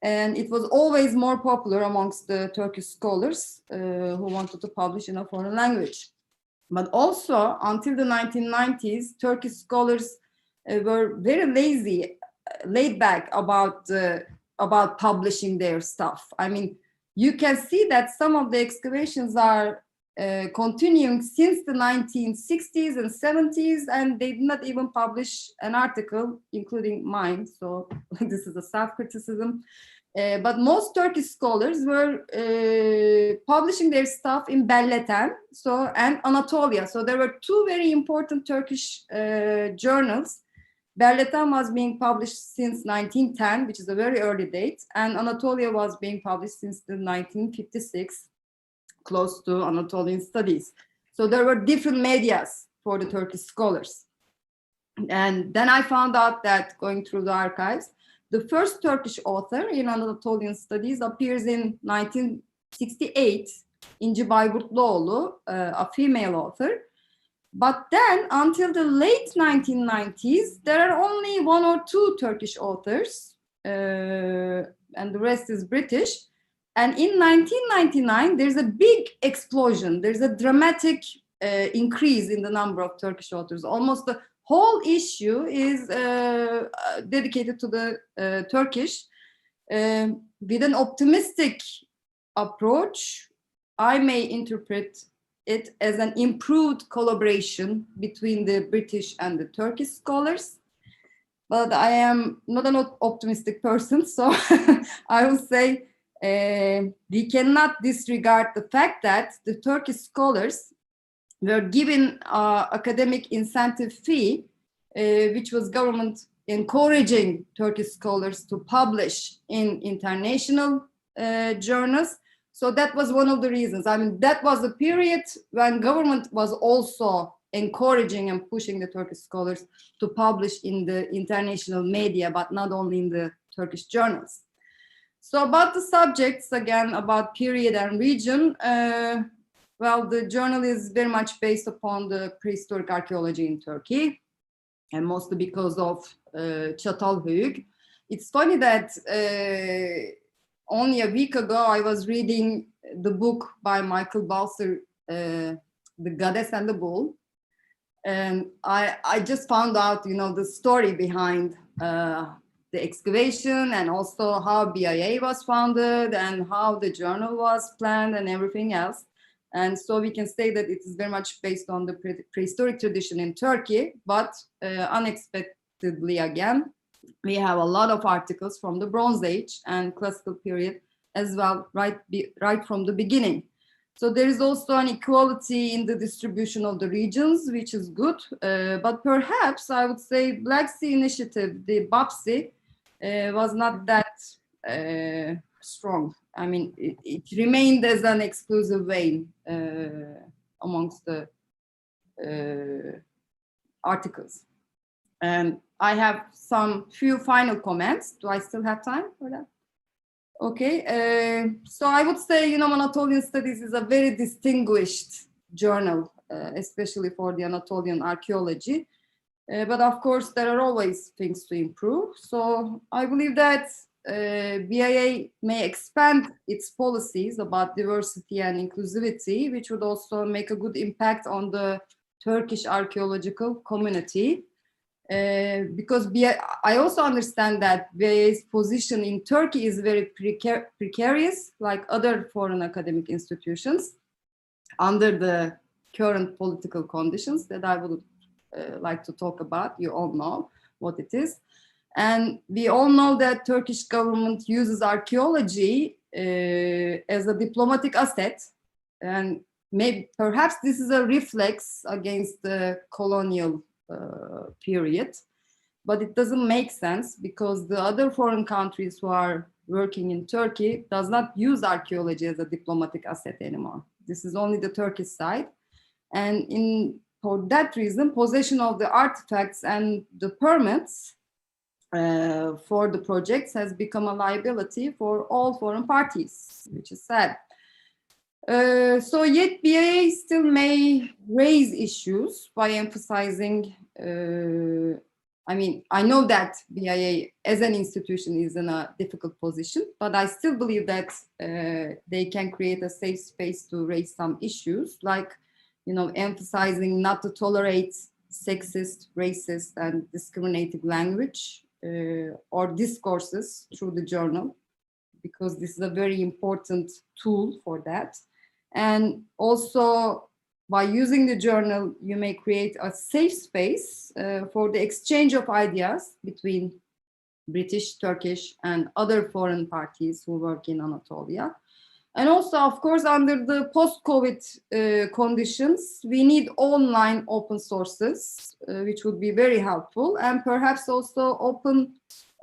And it was always more popular amongst the Turkish scholars who wanted to publish in a foreign language. But also, until the 1990s, Turkish scholars were very laid back about publishing their stuff. I mean, you can see that some of the excavations are continuing since the 1960s and 70s, and they did not even publish an article, including mine. So this is a self-criticism. But most Turkish scholars were publishing their stuff in Belleten and Anatolia. So there were 2 very important Turkish journals. Belleten was being published since 1910, which is a very early date, and Anatolia was being published since the 1956, close to Anatolian Studies. So there were different medias for the Turkish scholars. And then I found out that going through the archives, the first Turkish author in Anatolian Studies appears in 1968, İnci Bayburtluoğlu, a female author. But then, until the late 1990s, there are only 1 or 2 Turkish authors, and the rest is British. And in 1999, there's a big explosion. There's a dramatic increase in the number of Turkish authors. Almost the whole issue is dedicated to the Turkish. With an optimistic approach, I may interpret it as an improved collaboration between the British and the Turkish scholars. But I am not an optimistic person, so I will say we cannot disregard the fact that the Turkish scholars were given academic incentive fee, which was government encouraging Turkish scholars to publish in international journals. So that was one of the reasons. I mean, that was a period when government was also encouraging and pushing the Turkish scholars to publish in the international media, but not only in the Turkish journals. So about the subjects, again, about period and region, well, the journal is very much based upon the prehistoric archaeology in Turkey, and mostly because of Çatalhöyük. It's funny that only a week ago, I was reading the book by Michael Balser, The Goddess and the Bull. And I just found out, you know, the story behind the excavation, and also how BIAA was founded and how the journal was planned and everything else. And so we can say that it is very much based on the prehistoric tradition in Turkey, but unexpectedly again, we have a lot of articles from the Bronze Age and Classical period as well, right from the beginning. So there is also an equality in the distribution of the regions, which is good. But perhaps I would say Black Sea Initiative, the BAPSI, was not that strong. I mean, it remained as an exclusive vein amongst the articles. And I have some few final comments. Do I still have time for that? Okay, so I would say, you know, Anatolian Studies is a very distinguished journal, especially for the Anatolian archaeology. But of course, there are always things to improve. So I believe that BIAA may expand its policies about diversity and inclusivity, which would also make a good impact on the Turkish archaeological community. Because I also understand that BIAA's position in Turkey is very precarious, like other foreign academic institutions, under the current political conditions that I would like to talk about. You all know what it is. And we all know that Turkish government uses archaeology as a diplomatic asset. And maybe perhaps this is a reflex against the colonial period, but it doesn't make sense because the other foreign countries who are working in Turkey does not use archaeology as a diplomatic asset anymore. This is only the Turkish side. And for that reason, possession of the artifacts and the permits for the projects has become a liability for all foreign parties, which is sad. So yet BIAA still may raise issues by emphasizing, I mean, I know that BIAA as an institution is in a difficult position, but I still believe that they can create a safe space to raise some issues, like, you know, emphasizing not to tolerate sexist, racist, and discriminating language or discourses through the journal, because this is a very important tool for that. And also, by using the journal, you may create a safe space for the exchange of ideas between British, Turkish, and other foreign parties who work in Anatolia. And also, of course, under the post-COVID conditions, we need online open sources, which would be very helpful, and perhaps also open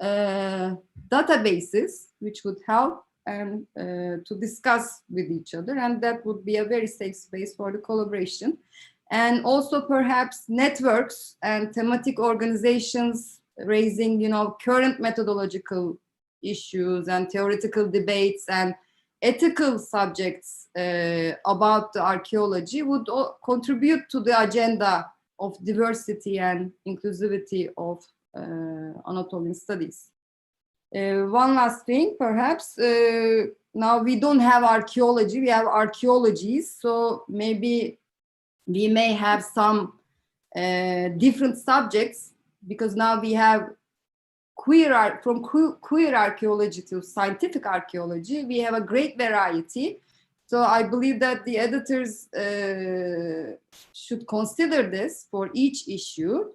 databases, which would help and to discuss with each other, and that would be a very safe space for the collaboration. And also perhaps networks and thematic organizations raising, you know, current methodological issues and theoretical debates and ethical subjects about the archaeology would contribute to the agenda of diversity and inclusivity of Anatolian studies. One last thing, perhaps, now we don't have archaeology, we have archaeologies, so maybe we may have some different subjects, because now we have from queer archaeology to scientific archaeology, we have a great variety. So I believe that the editors should consider this for each issue,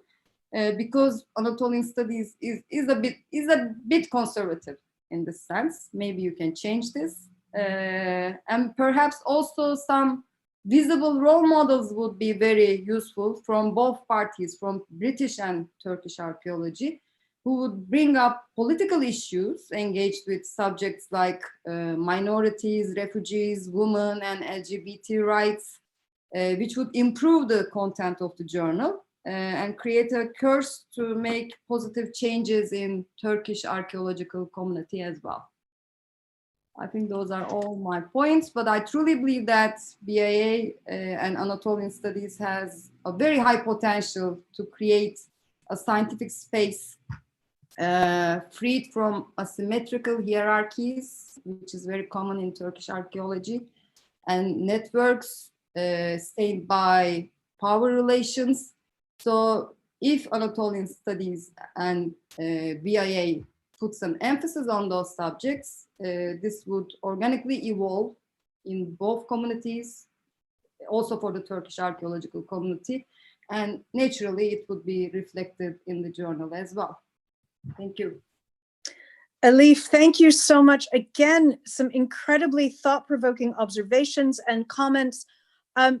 because Anatolian studies is a bit conservative in this sense. Maybe you can change this, and perhaps also some visible role models would be very useful from both parties, from British and Turkish archaeology, who would bring up political issues engaged with subjects like minorities, refugees, women, and LGBT rights, which would improve the content of the journal and create a course to make positive changes in Turkish archaeological community as well. I think those are all my points, but I truly believe that BIAA and Anatolian Studies has a very high potential to create a scientific space freed from asymmetrical hierarchies, which is very common in Turkish archaeology, and networks stained by power relations. So if Anatolian Studies and BIAA put some emphasis on those subjects, this would organically evolve in both communities, also for the Turkish archaeological community, and naturally it would be reflected in the journal as well. Thank you. Elif, thank you so much. Again, some incredibly thought-provoking observations and comments.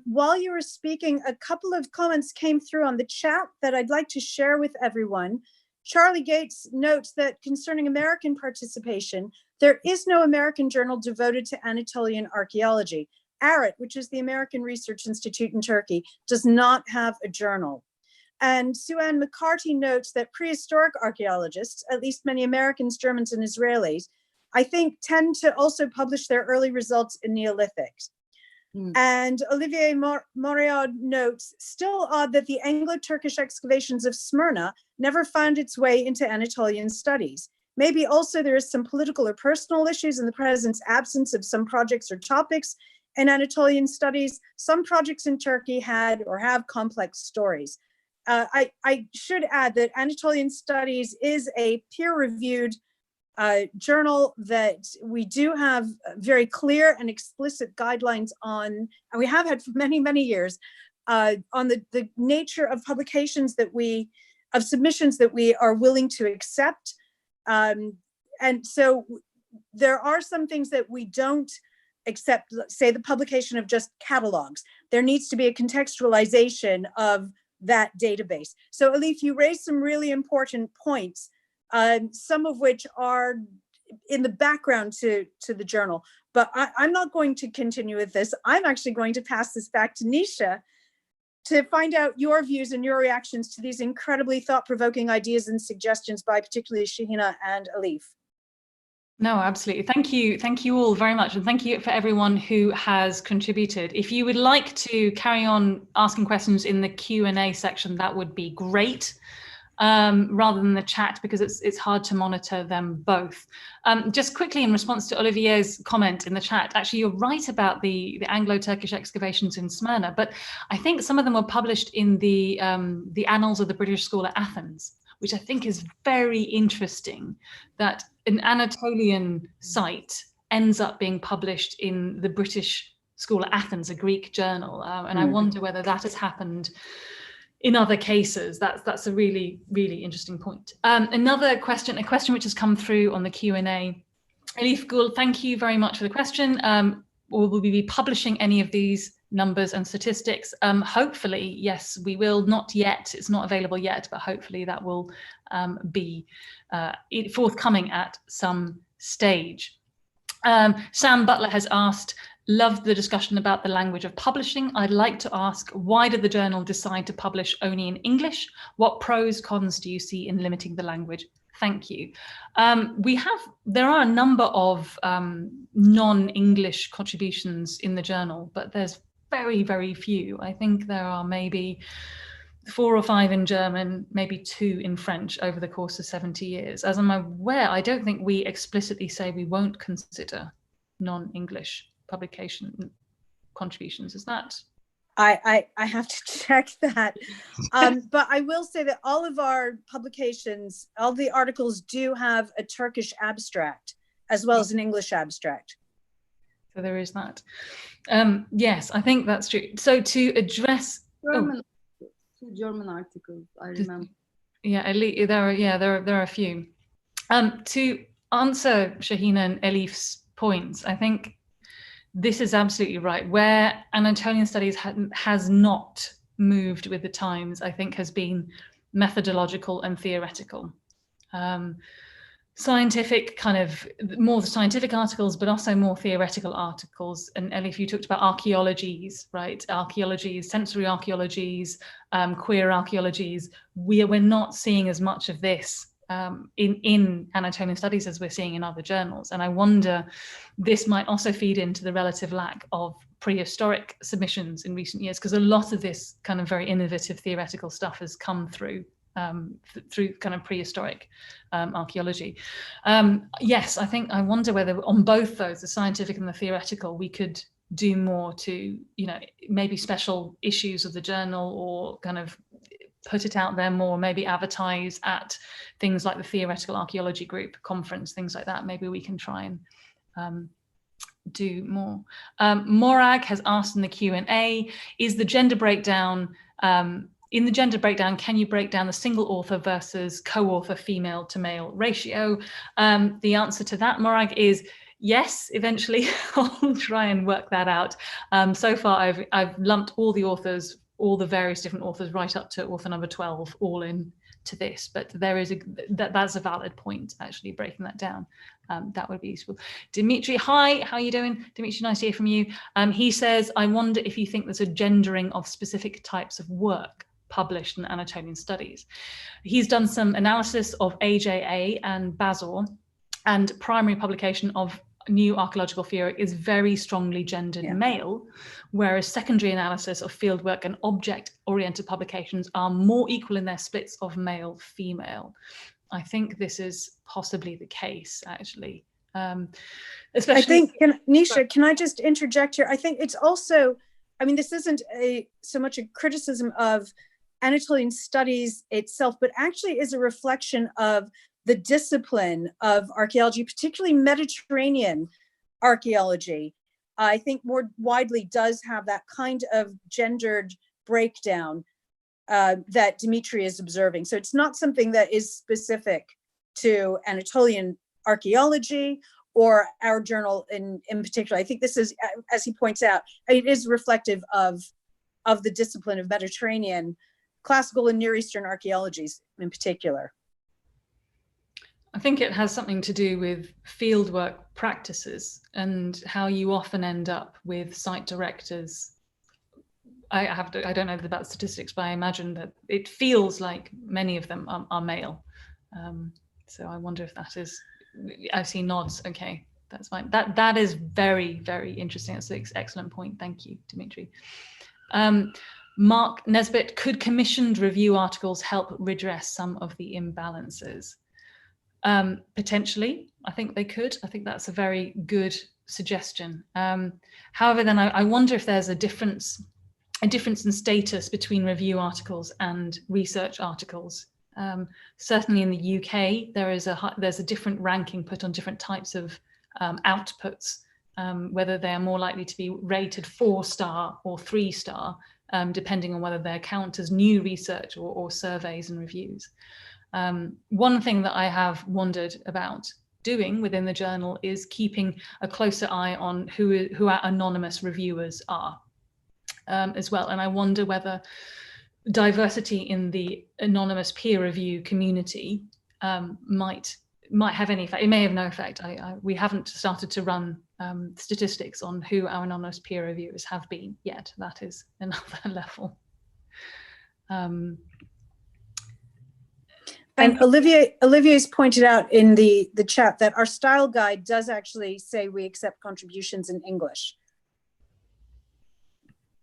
While you were speaking, a couple of comments came through on the chat that I'd like to share with everyone. Charlie Gates notes that concerning American participation, there is no American journal devoted to Anatolian archaeology. ARIT, which is the American Research Institute in Turkey, does not have a journal. And Sue-Ann McCarty notes that prehistoric archaeologists, at least many Americans, Germans, and Israelis, I think tend to also publish their early results in Neolithics. And Olivier Moriaud notes, still odd that the Anglo-Turkish excavations of Smyrna never found its way into Anatolian studies. Maybe also there is some political or personal issues in the present absence of some projects or topics in Anatolian studies. Some projects in Turkey had or have complex stories. I should add that Anatolian Studies is a peer-reviewed journal that we do have very clear and explicit guidelines on, and we have had for many, many years, on the nature of publications that of submissions that we are willing to accept. And so there are some things that we don't accept, say the publication of just catalogs. There needs to be a contextualization of that database. So Elif, you raised some really important points, some of which are in the background to the journal, but I'm not going to continue with this. I'm actually going to pass this back to Nisha to find out your views and your reactions to these incredibly thought-provoking ideas and suggestions by particularly Shahina and Elif. No, absolutely. Thank you all very much. And thank you for everyone who has contributed. If you would like to carry on asking questions in the Q&A section, that would be great, rather than the chat, because it's hard to monitor them both. Just quickly in response to Olivier's comment in the chat, actually, you're right about the Anglo-Turkish excavations in Smyrna, but I think some of them were published in the Annals of the British School at Athens, which I think is very interesting, that an Anatolian site ends up being published in the British School at Athens, a Greek journal. And I wonder whether that has happened in other cases. That's a really, really interesting point. Another question, a question which has come through on the Q&A. Elif Gul, thank you very much for the question. Will we be publishing any of these numbers and statistics? Hopefully, yes, we will. Not yet, it's not available yet, but hopefully that will be forthcoming at some stage. Sam Butler has asked, loved the discussion about the language of publishing. I'd like to ask, why did the journal decide to publish only in English? What pros, cons do you see in limiting the language? Thank you. There are a number of non-English contributions in the journal, but there's very, very few. I think there are maybe 4 or 5 in German, maybe 2 in French over the course of 70 years. As I'm aware, I don't think we explicitly say we won't consider non-English publication contributions. Is that? I have to check that. But I will say that all of our publications, all the articles do have a Turkish abstract as well as an English abstract. So there is that. Yes, I think that's true. So to address German, 2 German articles, I remember. Yeah, there are a few. To answer Shahina and Elif's points, I think this is absolutely right. Where Anatolian Studies has not moved with the times, I think, has been methodological and theoretical. Scientific, kind of more scientific articles, but also more theoretical articles. And Elif, you talked about archaeologies, right? Archaeologies, sensory archaeologies, queer archaeologies. We're not seeing as much of this in Anatolian Studies as we're seeing in other journals. And I wonder, this might also feed into the relative lack of prehistoric submissions in recent years, because a lot of this kind of very innovative theoretical stuff has come through kind of prehistoric archaeology. Yes, I wonder whether on both those, the scientific and the theoretical, we could do more to, maybe special issues of the journal, or kind of put it out there more, maybe advertise at things like the Theoretical Archaeology Group conference, things like that. Maybe we can try and do more. Morag has asked in the Q&A, is the gender breakdown, in the gender breakdown, can you break down the single author versus co-author female to male ratio? The answer to that, Morag, is yes, eventually. I'll try and work that out. So far, I've lumped all the authors, all the various different authors, right up to author number 12, all in to this. But there is that's a valid point, actually, breaking that down. That would be useful. Dimitri, hi, how are you doing? Dimitri, nice to hear from you. He says, I wonder if you think there's a gendering of specific types of work published in Anatolian Studies. He's done some analysis of AJA and Bazor, and primary publication of new archaeological theory is very strongly gendered male, whereas secondary analysis of fieldwork and object-oriented publications are more equal in their splits of male-female. I think this is possibly the case, actually. Especially, Nisha, can I just interject here? I think it's also, this isn't so much a criticism of Anatolian Studies itself, but actually is a reflection of the discipline of archaeology, particularly Mediterranean archaeology. I think more widely does have that kind of gendered breakdown that Dimitri is observing. So it's not something that is specific to Anatolian archaeology or our journal in particular. I think this is, as he points out, it is reflective of the discipline of Mediterranean, classical and Near Eastern archaeologies in particular. I think it has something to do with fieldwork practices and how you often end up with site directors. I don't know about statistics, but I imagine that it feels like many of them are male. So I wonder if that is, I see nods. Okay, that's fine. That is very, very interesting. That's an excellent point. Thank you, Dimitri. Mark Nesbitt, could commissioned review articles help redress some of the imbalances? Potentially, I think they could. I think that's a very good suggestion. However, then I wonder if there's a difference in status between review articles and research articles. Certainly in the UK, there's a different ranking put on different types of outputs, whether they're more likely to be rated 4-star or 3-star, depending on whether they count as new research or surveys and reviews. One thing that I have wondered about doing within the journal is keeping a closer eye on who our anonymous reviewers are as well. And I wonder whether diversity in the anonymous peer review community might have any effect. It may have no effect. We haven't started to run statistics on who our anonymous peer reviewers have been yet. That is another level. And Olivier's pointed out in the chat that our style guide does actually say we accept contributions in English.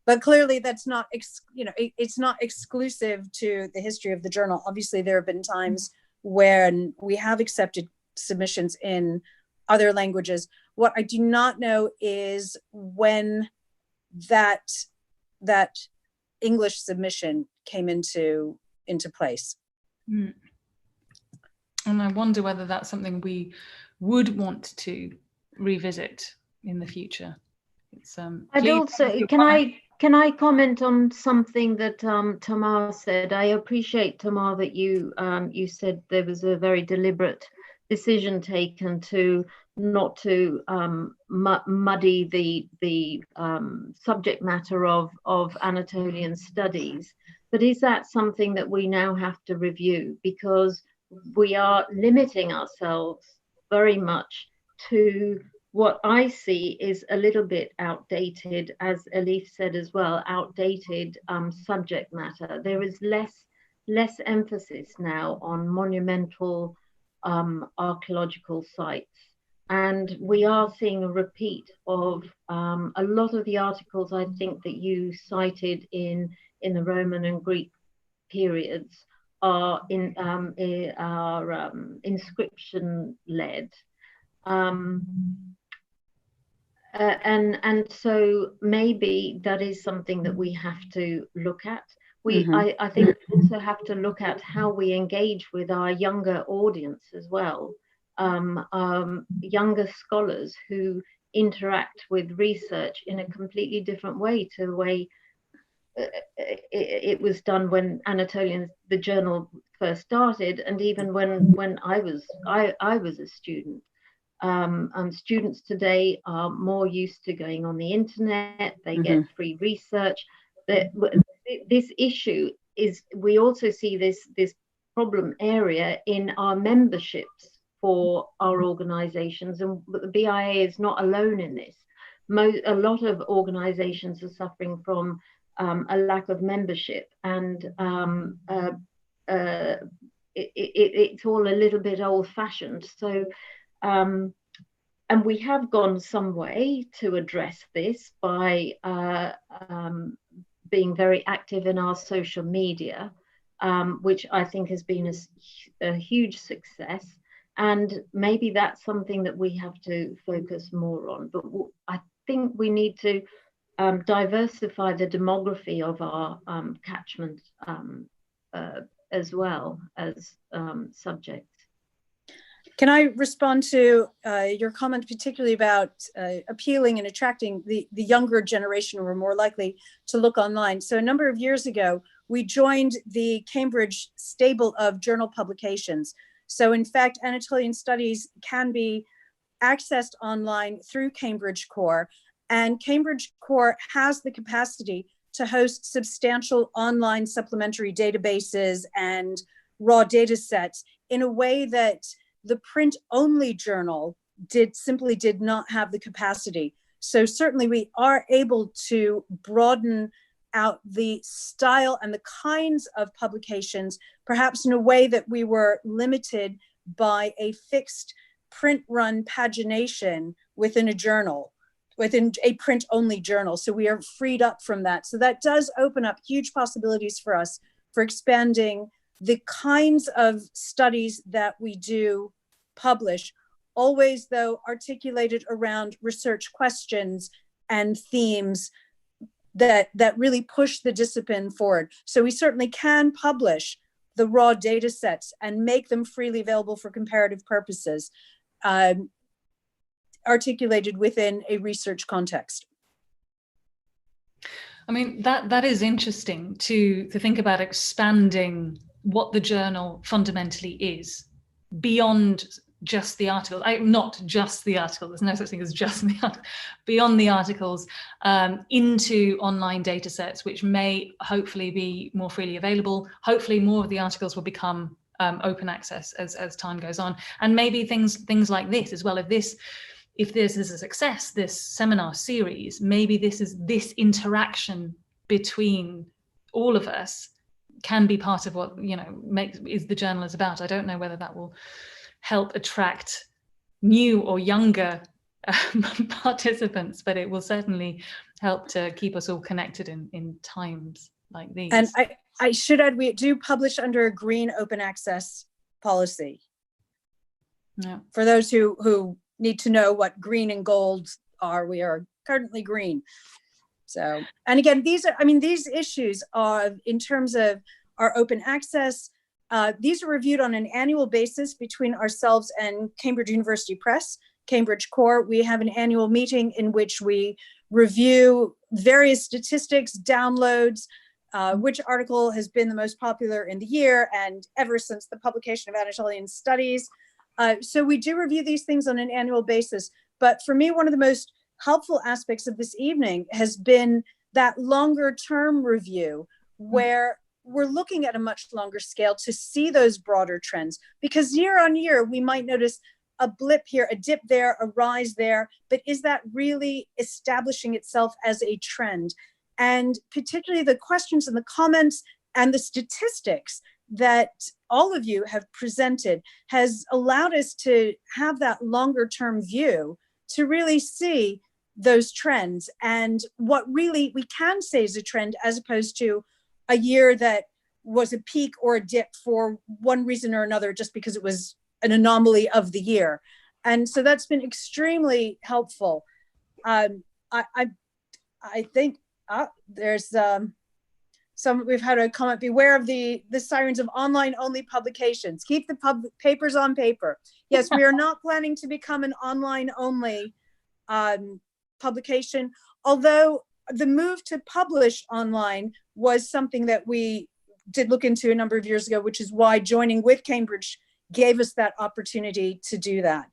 But clearly that's not, it's not exclusive to the history of the journal. Obviously, there have been times when we have accepted submissions in other languages. What I do not know is when that English submission came into place. Mm. And I wonder whether that's something we would want to revisit in the future. It's I'd also, can I comment on something that Tamar said? I appreciate, Tamar, that you said there was a very deliberate decision taken to not to muddy the subject matter of Anatolian studies. But is that something that we now have to review? Because we are limiting ourselves very much to what I see is a little bit outdated, as Elif said as well, outdated subject matter. There is less emphasis now on monumental archaeological sites. And we are seeing a repeat of a lot of the articles, I think, that you cited in the Roman and Greek periods are inscription led. And so maybe that is something that we have to look at. I think we also have to look at how we engage with our younger audience as well, younger scholars who interact with research in a completely different way to the way it was done when the journal first started, and even when I was a student. Students today are more used to going on the internet. They get free research. This issue is, we also see this problem area in our memberships for our organizations, and the BIAA is not alone in this. A lot of organizations are suffering from a lack of membership, and it's all a little bit old-fashioned. So and we have gone some way to address this by being very active in our social media, which I think has been a huge success. And maybe that's something that we have to focus more on. But I think we need to diversify the demography of our catchment as well as subjects. Can I respond to your comment, particularly about appealing and attracting the younger generation who are more likely to look online? So a number of years ago, we joined the Cambridge stable of journal publications. So in fact, Anatolian Studies can be accessed online through Cambridge Core, and Cambridge Core has the capacity to host substantial online supplementary databases and raw data sets in a way that the print-only journal simply did not have the capacity. So certainly we are able to broaden out the style and the kinds of publications, perhaps in a way that we were limited by a fixed print-run pagination within a journal, within a print-only journal. So we are freed up from that. So that does open up huge possibilities for us for expanding the kinds of studies that we do publish, always though articulated around research questions and themes that really push the discipline forward. So we certainly can publish the raw data sets and make them freely available for comparative purposes, articulated within a research context. I mean, that is interesting to think about expanding what the journal fundamentally is beyond just the article. Not just the article, there's no such thing as just the article, beyond the articles, into online data sets, which may hopefully be more freely available. Hopefully more of the articles will become open access as time goes on. And maybe things like this as well. If this is a success, this seminar series, maybe this interaction between all of us can be part of what, is the journal is about. I don't know whether that will help attract new or younger participants, but it will certainly help to keep us all connected in times like these. And I should add, we do publish under a green open access policy. Yeah. For those who need to know what green and gold are, we are currently green. So, and again, these issues are, in terms of our open access, these are reviewed on an annual basis between ourselves and Cambridge University Press, Cambridge Core. We have an annual meeting in which we review various statistics, downloads, which article has been the most popular in the year and ever since the publication of Anatolian Studies. So we do review these things on an annual basis. But for me, one of the most helpful aspects of this evening has been that longer term review, where we're looking at a much longer scale to see those broader trends, because year on year, we might notice a blip here, a dip there, a rise there, but is that really establishing itself as a trend? And particularly the questions and the comments and the statistics that all of you have presented has allowed us to have that longer term view to really see those trends and what really we can say is a trend, as opposed to a year that was a peak or a dip for one reason or another, just because it was an anomaly of the year. And so that's been extremely helpful. I think there's we've had a comment: beware of the sirens of online only publications. Keep the papers on paper. Yes, we are not planning to become an online only publication, although the move to publish online was something that we did look into a number of years ago, which is why joining with Cambridge gave us that opportunity to do that.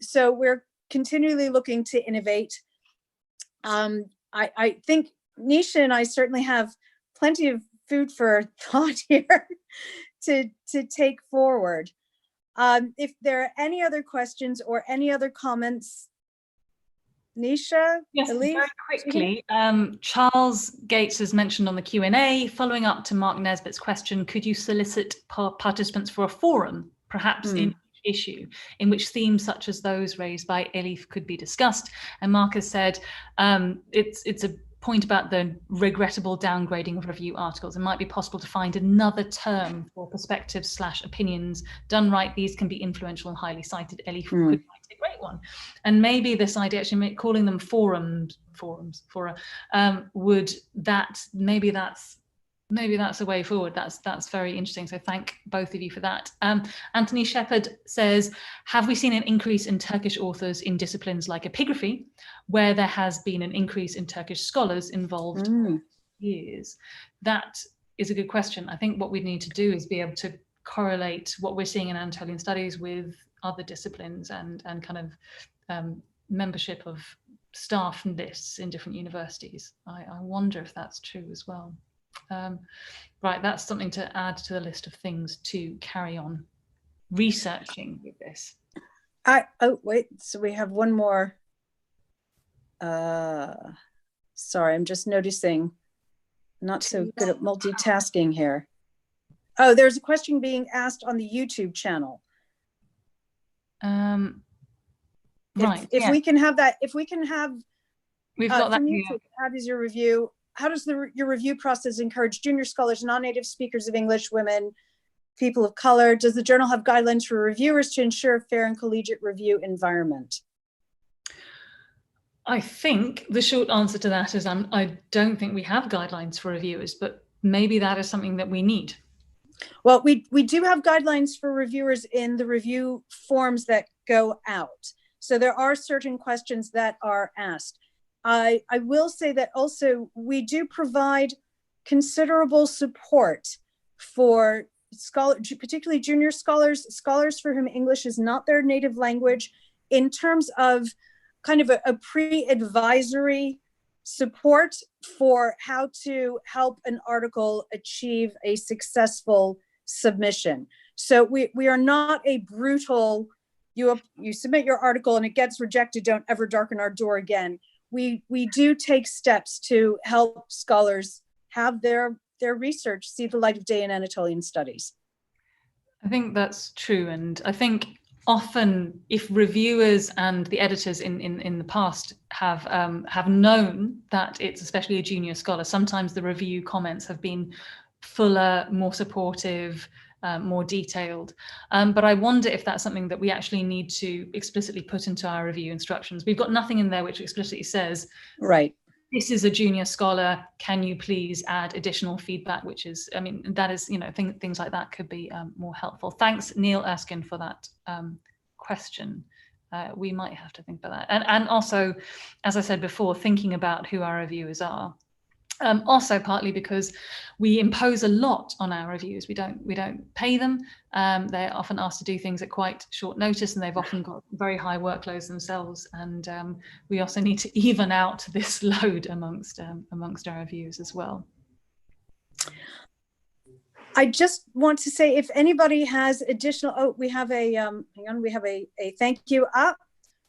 So we're continually looking to innovate. I think Nisha and I certainly have plenty of food for thought here to take forward. If there are any other questions or any other comments, Nisha? Yes, Elif? very quickly. Charles Gates has mentioned on the Q&A, following up to Mark Nesbitt's question, could you solicit participants for a forum, perhaps in each issue, in which themes such as those raised by Elif could be discussed? And Mark has said it's a point about the regrettable downgrading of review articles. It might be possible to find another term for perspectives / opinions. Done right, these can be influential and highly cited. Elif could write a great one. And maybe this idea, actually calling them fora, maybe that's a way forward. That's very interesting. So thank both of you for that. Anthony Shepherd says, have we seen an increase in Turkish authors in disciplines like epigraphy, where there has been an increase in Turkish scholars involved for years? That is a good question. I think what we need to do is be able to correlate what we're seeing in Anatolian Studies with other disciplines and kind of membership of staff lists in different universities. I wonder if that's true as well. Right, that's something to add to the list of things to carry on researching with this. Oh wait, so we have one more. Sorry, I'm just noticing, not so good at multitasking here. Oh, there's a question being asked on the YouTube channel. Right. If we can have that, if we can have, we've got that. YouTube, how does your review? How does your review process encourage junior scholars, non-native speakers of English, women, people of color? Does the journal have guidelines for reviewers to ensure a fair and collegiate review environment? I think the short answer to that is I don't think we have guidelines for reviewers, but maybe that is something that we need. Well, we do have guidelines for reviewers in the review forms that go out. So there are certain questions that are asked. I will say that also we do provide considerable support for scholars, particularly junior scholars for whom English is not their native language, in terms of kind of a pre-advisory support for how to help an article achieve a successful submission. So we are not a brutal, you submit your article and it gets rejected, don't ever darken our door again. We do take steps to help scholars have their their research see the light of day in Anatolian studies. I think that's true. And I think often if reviewers and the editors in the past have known that it's especially a junior scholar, sometimes the review comments have been fuller, more supportive, more detailed. But I wonder if that's something that we actually need to explicitly put into our review instructions. We've got nothing in there which explicitly says, right, this is a junior scholar, can you please add additional feedback, which is, I mean, that is, you know, things like that could be more helpful. Thanks, Neil Erskine, for that question. We might have to think about that. And also, as I said before, thinking about who our reviewers are. Also partly because we impose a lot on our reviewers. We don't pay them. They're often asked to do things at quite short notice, and they've often got very high workloads themselves. And we also need to even out this load amongst our reviewers as well. I just want to say, if anybody has additional, we have a hang on, we have a thank you up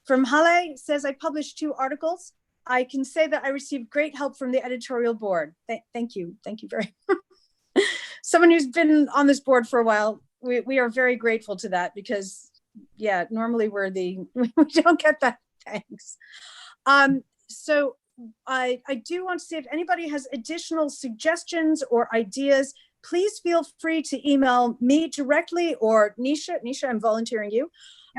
from Halle. Says, I published 2 articles. I can say that I received great help from the editorial board. Thank you very much. Someone who's been on this board for a while, we are very grateful to that, because yeah, normally we don't get that thanks. So I do want to say, if anybody has additional suggestions or ideas, please feel free to email me directly, or Nisha, I'm volunteering you.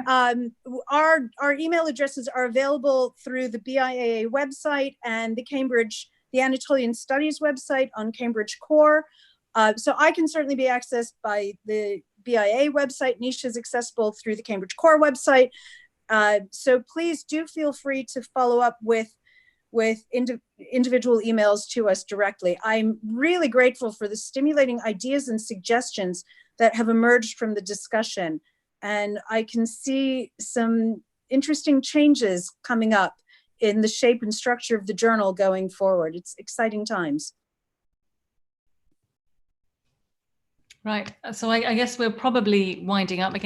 Our email addresses are available through the BIAA website and the Anatolian Studies website on Cambridge Core. So I can certainly be accessed by the BIAA website. Nisha is accessible through the Cambridge Core website. So please do feel free to follow up with individual emails to us directly. I'm really grateful for the stimulating ideas and suggestions that have emerged from the discussion. And I can see some interesting changes coming up in the shape and structure of the journal going forward. It's exciting times. Right. So I guess we're probably winding up.